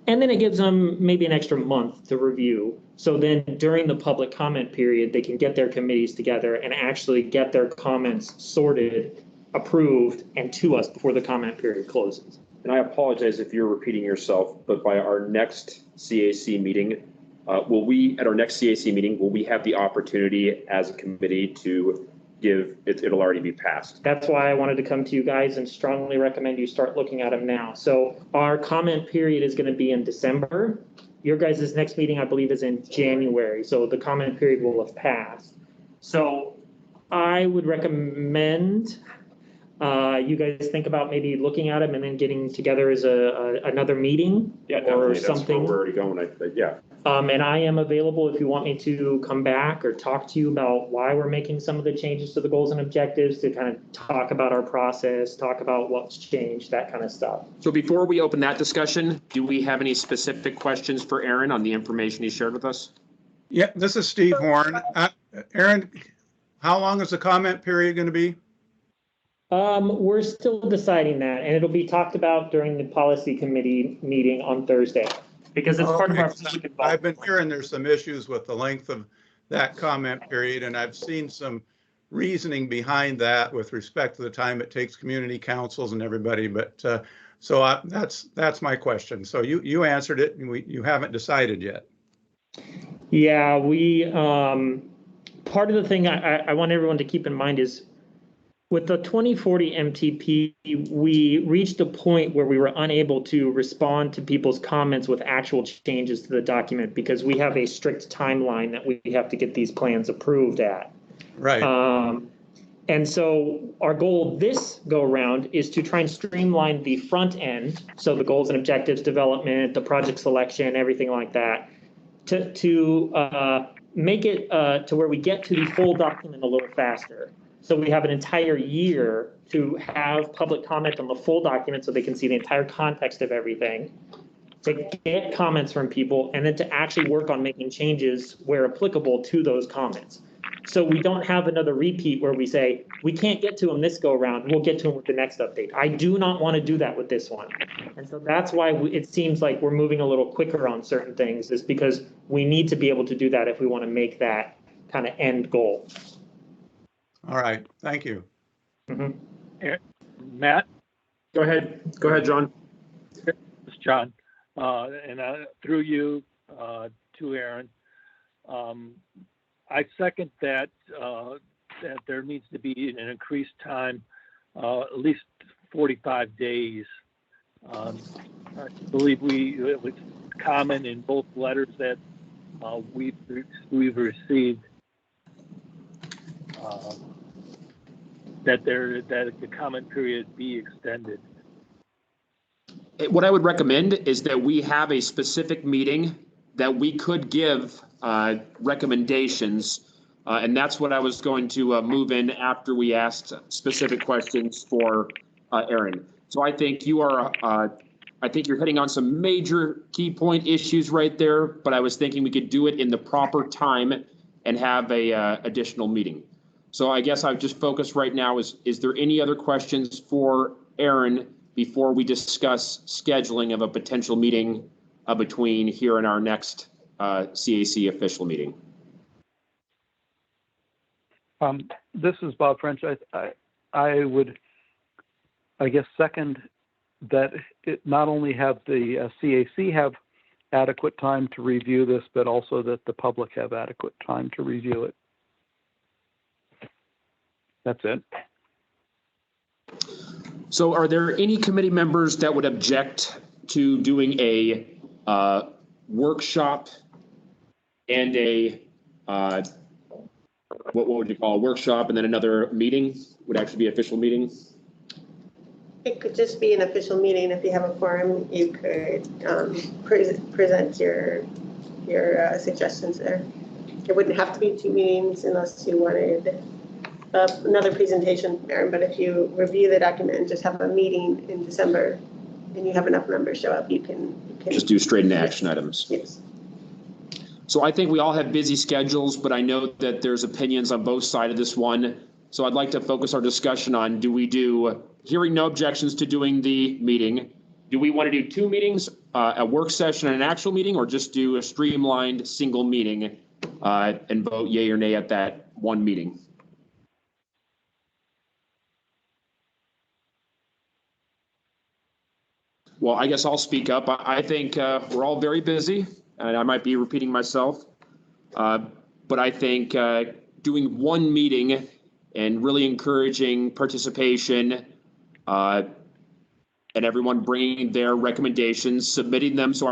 And then it gives them maybe an extra month to review. So then during the public comment period, they can get their committees together and actually get their comments sorted, approved, and to us before the comment period closes. And I apologize if you're repeating yourself, but by our next CAC meeting, will we have the opportunity as a committee to give, it'll already be passed? That's why I wanted to come to you guys and strongly recommend you start looking at them now. So our comment period is going to be in December. Your guys' next meeting, I believe, is in January. So the comment period will have passed. So I would recommend you guys think about maybe looking at them and then getting together as another meeting, yeah, or that's something. Where we're already going. Yeah. And I am available if you want me to come back or talk to you about why we're making some of the changes to the goals and objectives, to kind of talk about our process, talk about what's changed, that kind of stuff. So before we open that discussion, do we have any specific questions for Aaron on the information he shared with us? Yeah, this is Steve Horn. Aaron, how long is the comment period going to be? We're still deciding that, and it'll be talked about during the policy committee meeting on Thursday, because it's part of our public involvement. I've been hearing there's some issues with the length of that comment period, and I've seen some reasoning behind that with respect to the time it takes community councils and everybody. But that's my question. So you answered it, and you haven't decided yet. Yeah, we part of the thing I want everyone to keep in mind is, with the 2040 MTP, we reached a point where we were unable to respond to people's comments with actual changes to the document, because we have a strict timeline that we have to get these plans approved at. Right. And so our goal this go around is to try and streamline the front end, so the goals and objectives development, the project selection, everything like that, to make it to where we get to the full document a little faster. So we have an entire year to have public comment on the full document, so they can see the entire context of everything, to get comments from people, and then to actually work on making changes where applicable to those comments. So we don't have another repeat where we say, we can't get to them this go around, we'll get to them with the next update. I do not want to do that with this one. And so that's why it seems like we're moving a little quicker on certain things, is because we need to be able to do that if we want to make that kind of end goal. All right, thank you. Mm-hmm. Matt? Go ahead, John. It's John. And through you to Aaron, I second that that there needs to be an increased time, at least 45 days. I believe it was common in both letters that we've received that the comment period be extended. What I would recommend is that we have a specific meeting that we could give recommendations, and that's what I was going to move in after we asked specific questions for Aaron. So I think you're hitting on some major key point issues right there, but I was thinking we could do it in the proper time and have a additional meeting. So I guess I've just focused right now is there any other questions for Aaron before we discuss scheduling of a potential meeting between here and our next CAC official meeting? This is Bob French. I would, I guess, second that it not only have the CAC have adequate time to review this, but also that the public have adequate time to review it. That's it. So are there any committee members that would object to doing a workshop and a, what would you call a workshop and then another meeting would actually be an official meeting? It could just be an official meeting. If you have a forum, you could present your suggestions there. It wouldn't have to be 2 meetings unless you wanted another presentation, Aaron, but if you review the document and just have a meeting in December and you have enough members show up, you can Just do straight into action items. Yes. So I think we all have busy schedules, but I know that there's opinions on both sides of this one. So I'd like to focus our discussion on, do we do, hearing no objections to doing the meeting, do we want to do 2 meetings, a work session and an actual meeting, or just do a streamlined single meeting and vote yay or nay at that one meeting? Well, I guess I'll speak up. I think we're all very busy, and I might be repeating myself. But I think doing one meeting and really encouraging participation and everyone bringing their recommendations, submitting them. So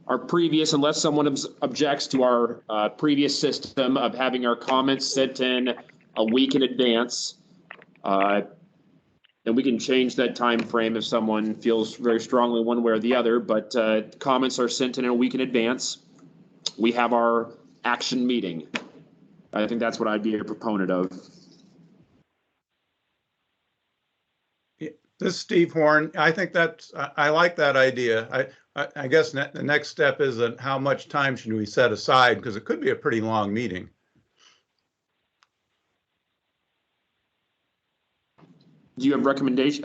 our previous, unless someone objects to our previous system of having our comments sent in a week in advance, and we can change that time frame if someone feels very strongly one way or the other, but comments are sent in a week in advance. We have our action meeting. I think that's what I'd be a proponent of. This is Steve Horn. I think I like that idea. I guess the next step is how much time should we set aside, because it could be a pretty long meeting. Do you have recommendation?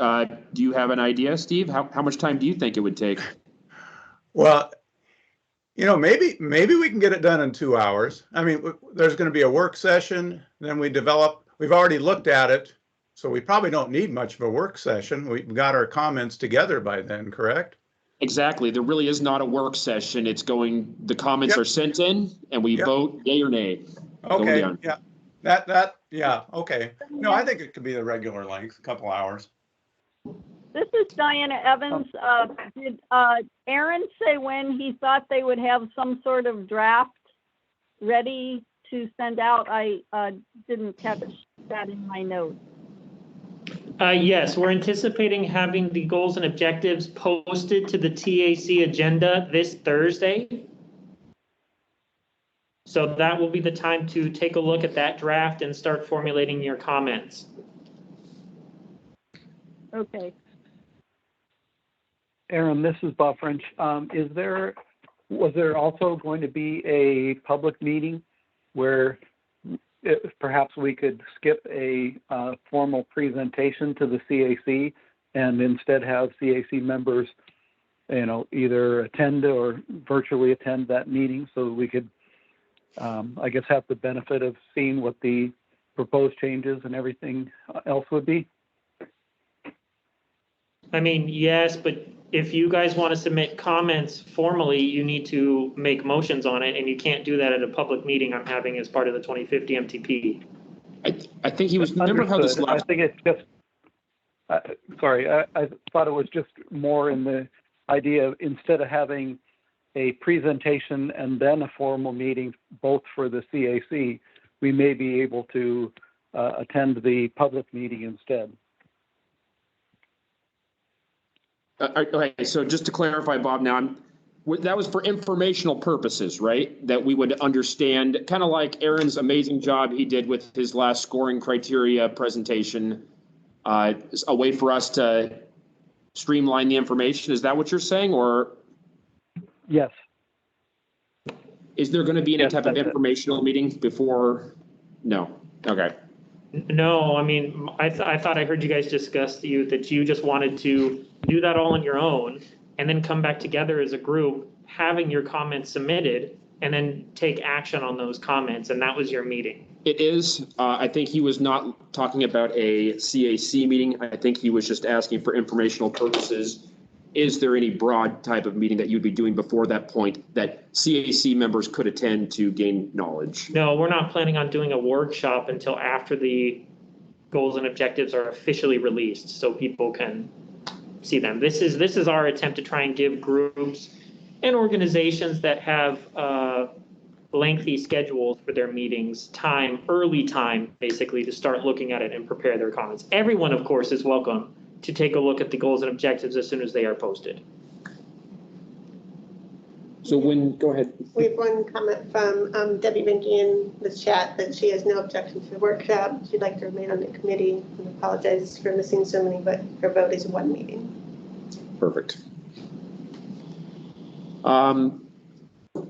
Do you have an idea, Steve? How much time do you think it would take? Well, maybe we can get it done in 2 hours. I mean, there's going to be a work session, then we've already looked at it, so we probably don't need much of a work session. We've got our comments together by then, correct? Exactly. There really is not a work session. It's the comments are sent in and we vote yay or nay. Okay, yeah. Yeah, okay. No, I think it could be the regular length, a couple hours. This is Diana Evans. Did Aaron say when he thought they would have some sort of draft ready to send out? I didn't catch that in my notes. Yes, we're anticipating having the goals and objectives posted to the TAC agenda this Thursday. So that will be the time to take a look at that draft and start formulating your comments. Okay. Aaron, this is Bob French. Was there also going to be a public meeting where perhaps we could skip a formal presentation to the CAC and instead have CAC members, either attend or virtually attend that meeting so that we could, I guess, have the benefit of seeing what the proposed changes and everything else would be? I mean, yes, but if you guys want to submit comments formally, you need to make motions on it, and you can't do that at a public meeting I'm having as part of the 2050 MTP. I think he was, remember how this last... I think it's just, sorry, I thought it was just more in the idea of instead of having a presentation and then a formal meeting, both for the CAC, we may be able to attend the public meeting instead. Okay, so just to clarify, Bob, now that was for informational purposes, right? That we would understand, kind of like Aaron's amazing job he did with his last scoring criteria presentation, a way for us to streamline the information. Is that what you're saying, or? Yes. Is there going to be any type of informational meeting before? No. Okay. No, I mean, I thought I heard you guys discuss that you just wanted to do that all on your own and then come back together as a group, having your comments submitted, and then take action on those comments. And that was your meeting. It is. I think he was not talking about a CAC meeting. I think he was just asking for informational purposes. Is there any broad type of meeting that you'd be doing before that point that CAC members could attend to gain knowledge? No, we're not planning on doing a workshop until after the goals and objectives are officially released so people can see them. This is our attempt to try and give groups and organizations that have lengthy schedules for their meetings early time, basically, to start looking at it and prepare their comments. Everyone, of course, is welcome to take a look at the goals and objectives as soon as they are posted. So go ahead. We have one comment from Debbie Vinky in the chat that she has no objection to the workshop. She'd like to remain on the committee and apologizes for missing so many, but her vote is 1 meeting. Perfect.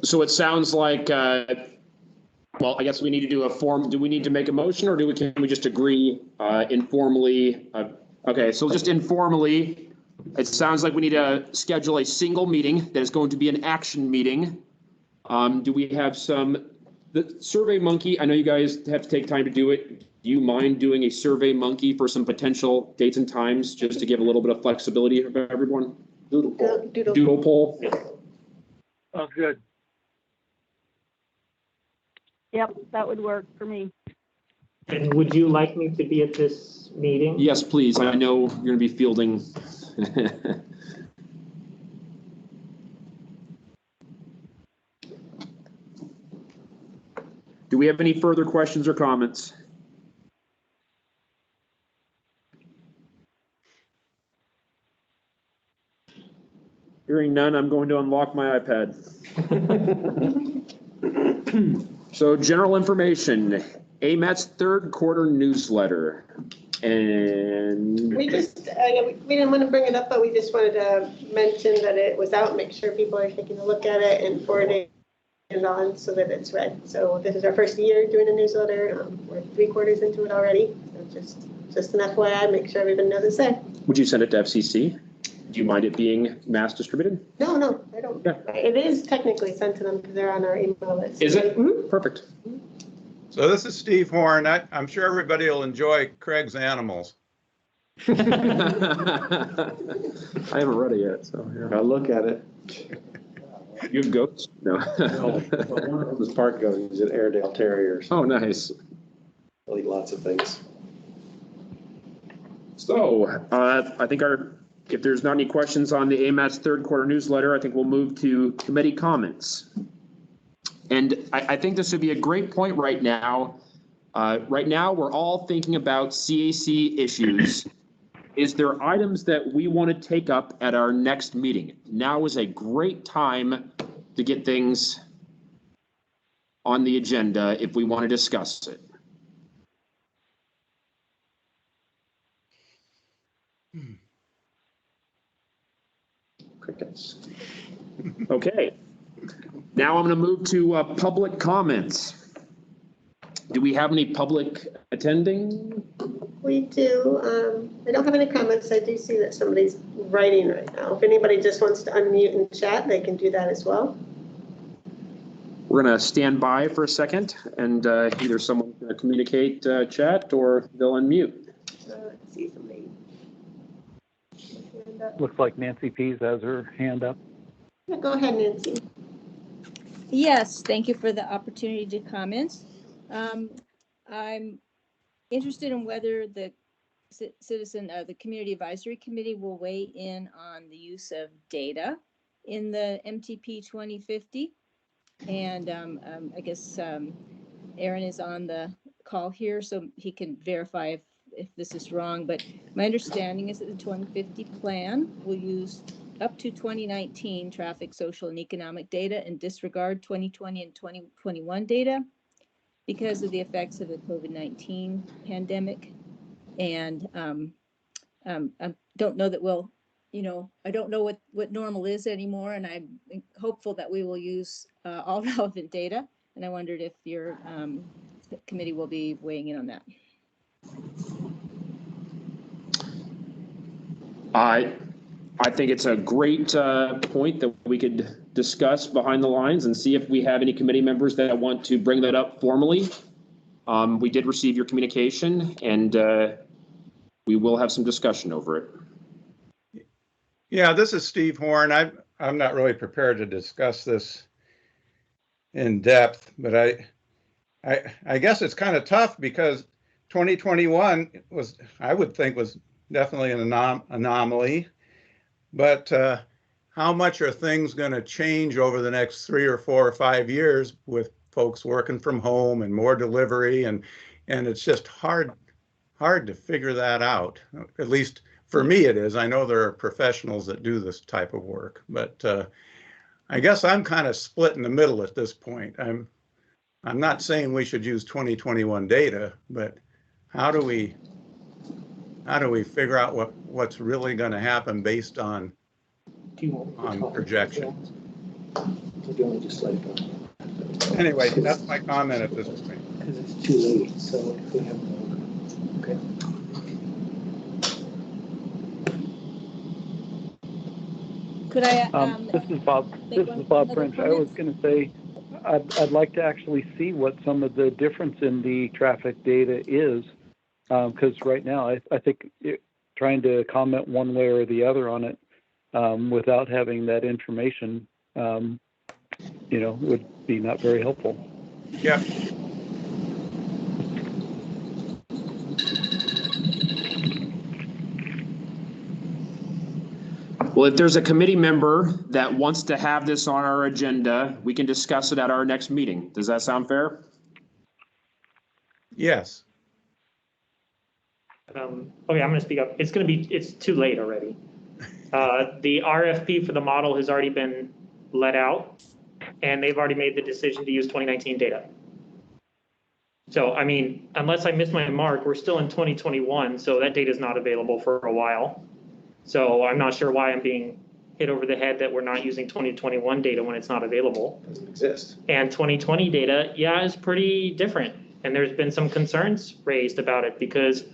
So it sounds like, well, I guess we need to do a form. Do we need to make a motion, or can we just agree informally? Okay, so just informally, it sounds like we need to schedule a single meeting that is going to be an action meeting. Do we have the Survey Monkey? I know you guys have to take time to do it. Do you mind doing a Survey Monkey for some potential dates and times, just to give a little bit of flexibility for everyone? Doodle poll. Yeah. Oh, good. Yep, that would work for me. And would you like me to be at this meeting? Yes, please. I know you're going to be fielding. Do we have any further questions or comments? Hearing none, I'm going to unlock my iPad. So general information, AMAT's third quarter newsletter. And we didn't want to bring it up, but we just wanted to mention that it was out, make sure people are taking a look at it and forwarding it on so that it's read. So this is our first year doing a newsletter. We're 3 quarters into it already. So just an FYI, make sure everybody knows it's there. Would you send it to FCC? Do you mind it being mass distributed? No, I don't. Yeah. It is technically sent to them because they're on our email list. Is it? Mm-hmm. Perfect. So this is Steve Horn. I'm sure everybody will enjoy Craig's animals. I haven't read it yet, so yeah. I'll look at it. You have goats? No. No, but one of them is park goats. He's an Airedale Terrier. Oh, nice. He'll eat lots of things. So I think if there's not any questions on the AMAT's third quarter newsletter, I think we'll move to committee comments. And I think this would be a great point right now. Right now, we're all thinking about CAC issues. Is there items that we want to take up at our next meeting? Now is a great time to get things on the agenda if we want to discuss it. Crickets. Okay. Now I'm going to move to public comments. Do we have any public attending? We do. I don't have any comments. I do see that somebody's writing right now. If anybody just wants to unmute and chat, they can do that as well. We're going to stand by for a second, and either someone's going to communicate chat or they'll unmute. Let's see somebody. Looks like Nancy Pease has her hand up. Yeah, go ahead, Nancy. Yes, thank you for the opportunity to comment. I'm interested in whether the the Community Advisory Committee will weigh in on the use of data in the MTP 2050. And I guess Aaron is on the call here, so he can verify if this is wrong. But my understanding is that the 2050 plan will use up to 2019 traffic, social, and economic data and disregard 2020 and 2021 data because of the effects of the COVID-19 pandemic. And I don't know that we'll, I don't know what normal is anymore, and I'm hopeful that we will use all relevant data. And I wondered if your committee will be weighing in on that. I think it's a great point that we could discuss behind the lines and see if we have any committee members that want to bring that up formally. We did receive your communication, and we will have some discussion over it. Yeah, this is Steve Horn. I'm not really prepared to discuss this in depth, but I guess it's kind of tough because 2021 was, I would think, was definitely an anomaly. But how much are things going to change over the next 3 or 4 or 5 years with folks working from home and more delivery, and it's just hard to figure that out. At least for me it is. I know there are professionals that do this type of work, but I guess I'm kind of split in the middle at this point. I'm not saying we should use 2021 data, but how do we figure out what's really going to happen based on projections? Anyway, that's my comment at this point. Because it's too late, so if we have okay. Could I, This is Bob. This is Bob French. I was going to say, I'd like to actually see what some of the difference in the traffic data is, because right now I think trying to comment one way or the other on it without having that information, would be not very helpful. Yeah. Well, if there's a committee member that wants to have this on our agenda, we can discuss it at our next meeting. Does that sound fair? Yes. Okay, I'm going to speak up. It's too late already. The RFP for the model has already been let out, and they've already made the decision to use 2019 data. So, I mean, unless I miss my mark, we're still in 2021, so that data is not available for a while. So I'm not sure why I'm being hit over the head that we're not using 2021 data when it's not available. Doesn't exist. And 2020 data, yeah, is pretty different. And there's been some concerns raised about it because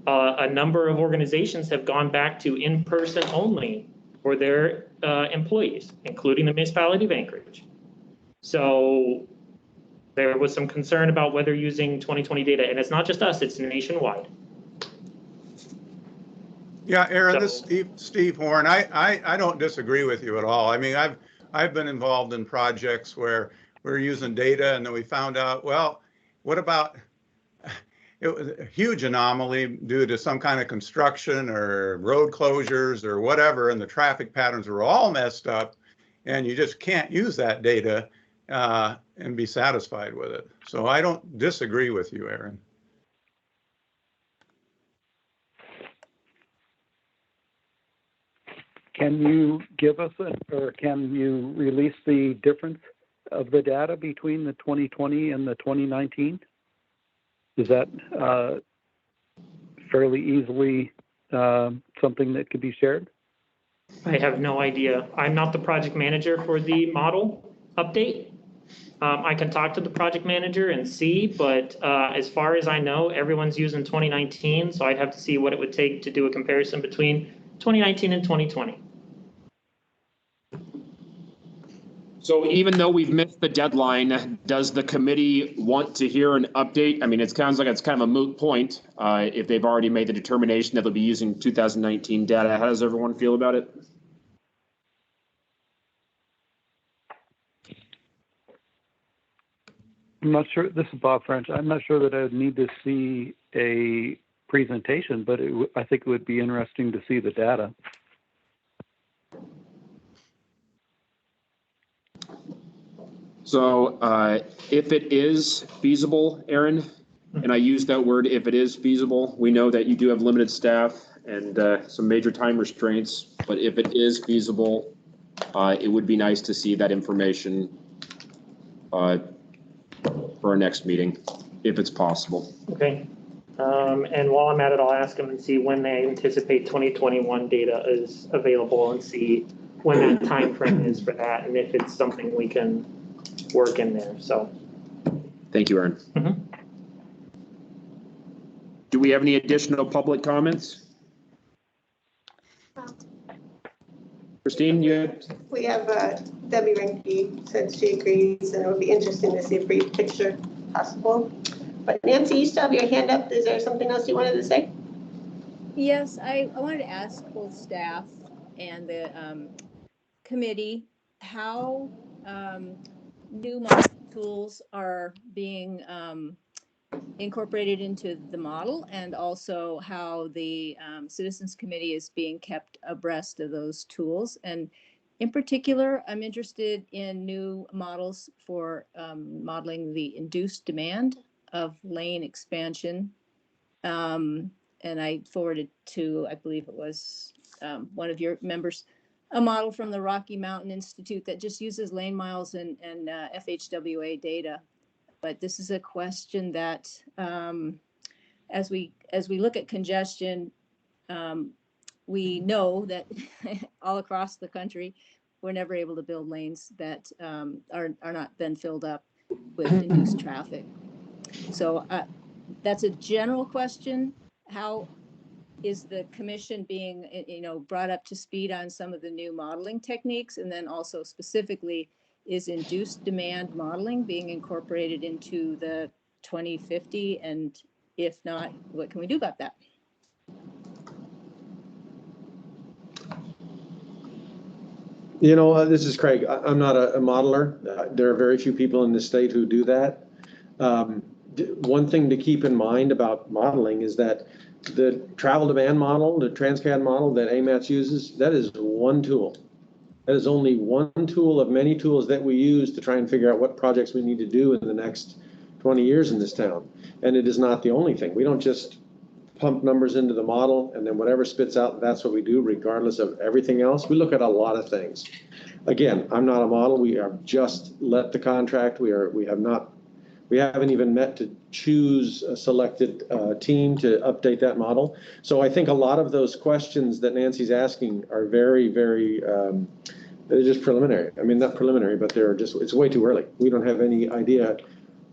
a number of organizations have gone back to in-person only for their employees, including the municipality of Anchorage. So there was some concern about whether using 2020 data, and it's not just us, it's nationwide. Yeah, Aaron, this is Steve Horn. I don't disagree with you at all. I mean, I've been involved in projects where we're using data and then we found out, well, what about, it was a huge anomaly due to some kind of construction or road closures or whatever, and the traffic patterns were all messed up, and you just can't use that data and be satisfied with it. So I don't disagree with you, Aaron. Can you give us or can you release the difference of the data between the 2020 and the 2019? Is that fairly easily something that could be shared? I have no idea. I'm not the project manager for the model update. I can talk to the project manager and see, but as far as I know, everyone's using 2019, so I'd have to see what it would take to do a comparison between 2019 and 2020. So even though we've missed the deadline, does the committee want to hear an update? I mean, it sounds like it's kind of a moot point if they've already made the determination that they'll be using 2019 data. How does everyone feel about it? I'm not sure. This is Bob French. I'm not sure that I would need to see a presentation, but I think it would be interesting to see the data. So if it is feasible, Aaron, and I use that word, if it is feasible, we know that you do have limited staff and some major time restraints, but if it is feasible, it would be nice to see that information for our next meeting, if it's possible. Okay. And while I'm at it, I'll ask them and see when they anticipate 2021 data is available and see when that time frame is for that and if it's something we can work in there. So thank you, Aaron. Mm-hmm. Do we have any additional public comments? Christine, we have Debbie Rinke said she agrees, and it would be interesting to see a brief picture possible. But Nancy, you still have your hand up. Is there something else you wanted to say? Yes, I wanted to ask both staff and the committee how new tools are being incorporated into the model, and also how the Citizens Committee is being kept abreast of those tools. And in particular, I'm interested in new models for modeling the induced demand of lane expansion. And I forwarded to, I believe it was one of your members, a model from the Rocky Mountain Institute that just uses lane miles and FHWA data. But this is a question that, as we look at congestion, we know that all across the country, we're never able to build lanes that are not then filled up with induced traffic. So that's a general question. How is the commission being, brought up to speed on some of the new modeling techniques? And then also specifically, is induced demand modeling being incorporated into the 2050? And if not, what can we do about that? This is Craig. I'm not a modeler. There are very few people in the state who do that. One thing to keep in mind about modeling is that the travel demand model, the Transcad model that AMATS uses, that is one tool. That is only one tool of many tools that we use to try and figure out what projects we need to do in the next 20 years in this town. And it is not the only thing. We don't just pump numbers into the model and then whatever spits out, that's what we do regardless of everything else. We look at a lot of things. Again, I'm not a model. We have just let the contract. We haven't even met to choose a selected team to update that model. So I think a lot of those questions that Nancy's asking are very, very, they're just preliminary. I mean, not preliminary, but it's way too early. We don't have any idea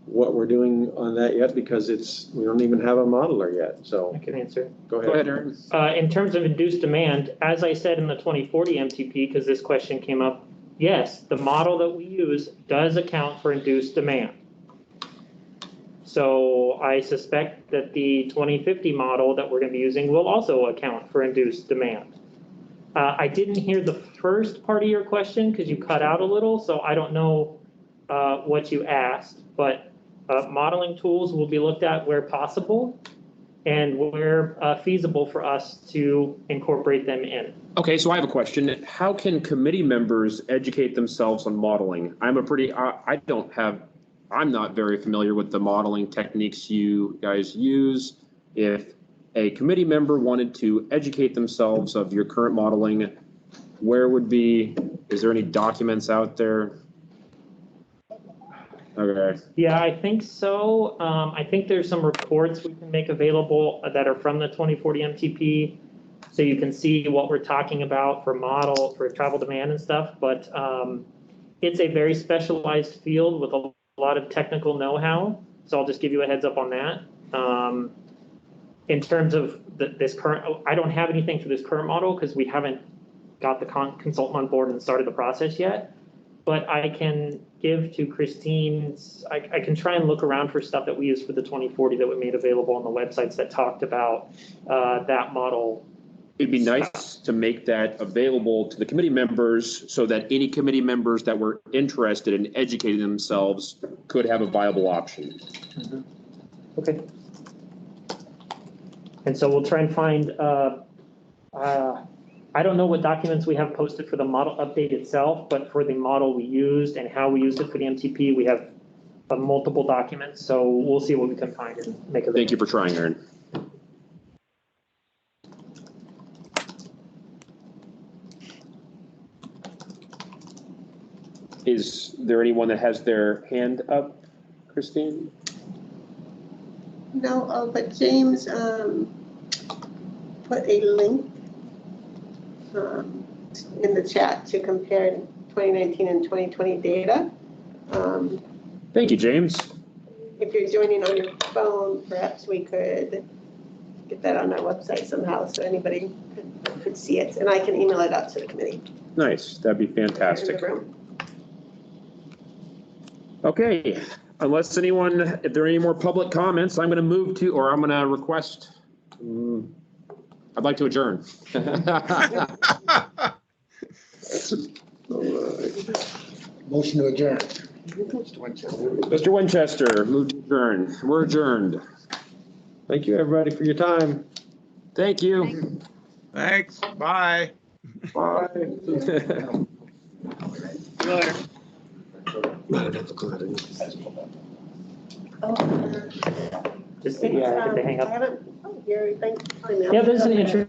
what we're doing on that yet because we don't even have a modeler yet. So I can answer. Go ahead, Aaron. In terms of induced demand, as I said in the 2040 MTP, because this question came up, yes, the model that we use does account for induced demand. So I suspect that the 2050 model that we're going to be using will also account for induced demand. I didn't hear the first part of your question because you cut out a little, so I don't know what you asked, but modeling tools will be looked at where possible and where feasible for us to incorporate them in. Okay, so I have a question. How can committee members educate themselves on modeling? I'm not very familiar with the modeling techniques you guys use. If a committee member wanted to educate themselves of your current modeling, is there any documents out there? Okay. Yeah, I think so. I think there's some reports we can make available that are from the 2040 MTP. So you can see what we're talking about for travel demand and stuff. But it's a very specialized field with a lot of technical know-how. So I'll just give you a heads up on that. In terms of this current, I don't have anything for this current model because we haven't got the consultant on board and started the process yet. But I can give to Christine's, I can try and look around for stuff that we use for the 2040 that we made available on the websites that talked about that model. It'd be nice to make that available to the committee members so that any committee members that were interested in educating themselves could have a viable option. Mm-hmm. Okay. And so we'll try and find, I don't know what documents we have posted for the model update itself, but for the model we used and how we used it for the MTP, we have multiple documents. So we'll see what we can find and make it. Thank you for trying, Aaron. Is there anyone that has their hand up, Christine? No, but James put a link in the chat to compare 2019 and 2020 data. Thank you, James. If you're joining on your phone, perhaps we could get that on our website somehow so anybody could see it, and I can email it out to the committee. Nice, that'd be fantastic. Okay, if there are any more public comments, I'm going to move to, or I'm going to request, I'd like to adjourn. Motion to adjourn. Mr. Winchester, moved Adjourn. We're adjourned. Thank you, everybody, for your time. Thank you. Thanks, bye. Bye. Just, yeah, I hang up. I haven't, oh, Gary, thanks for calling me. Yeah, there's an intro.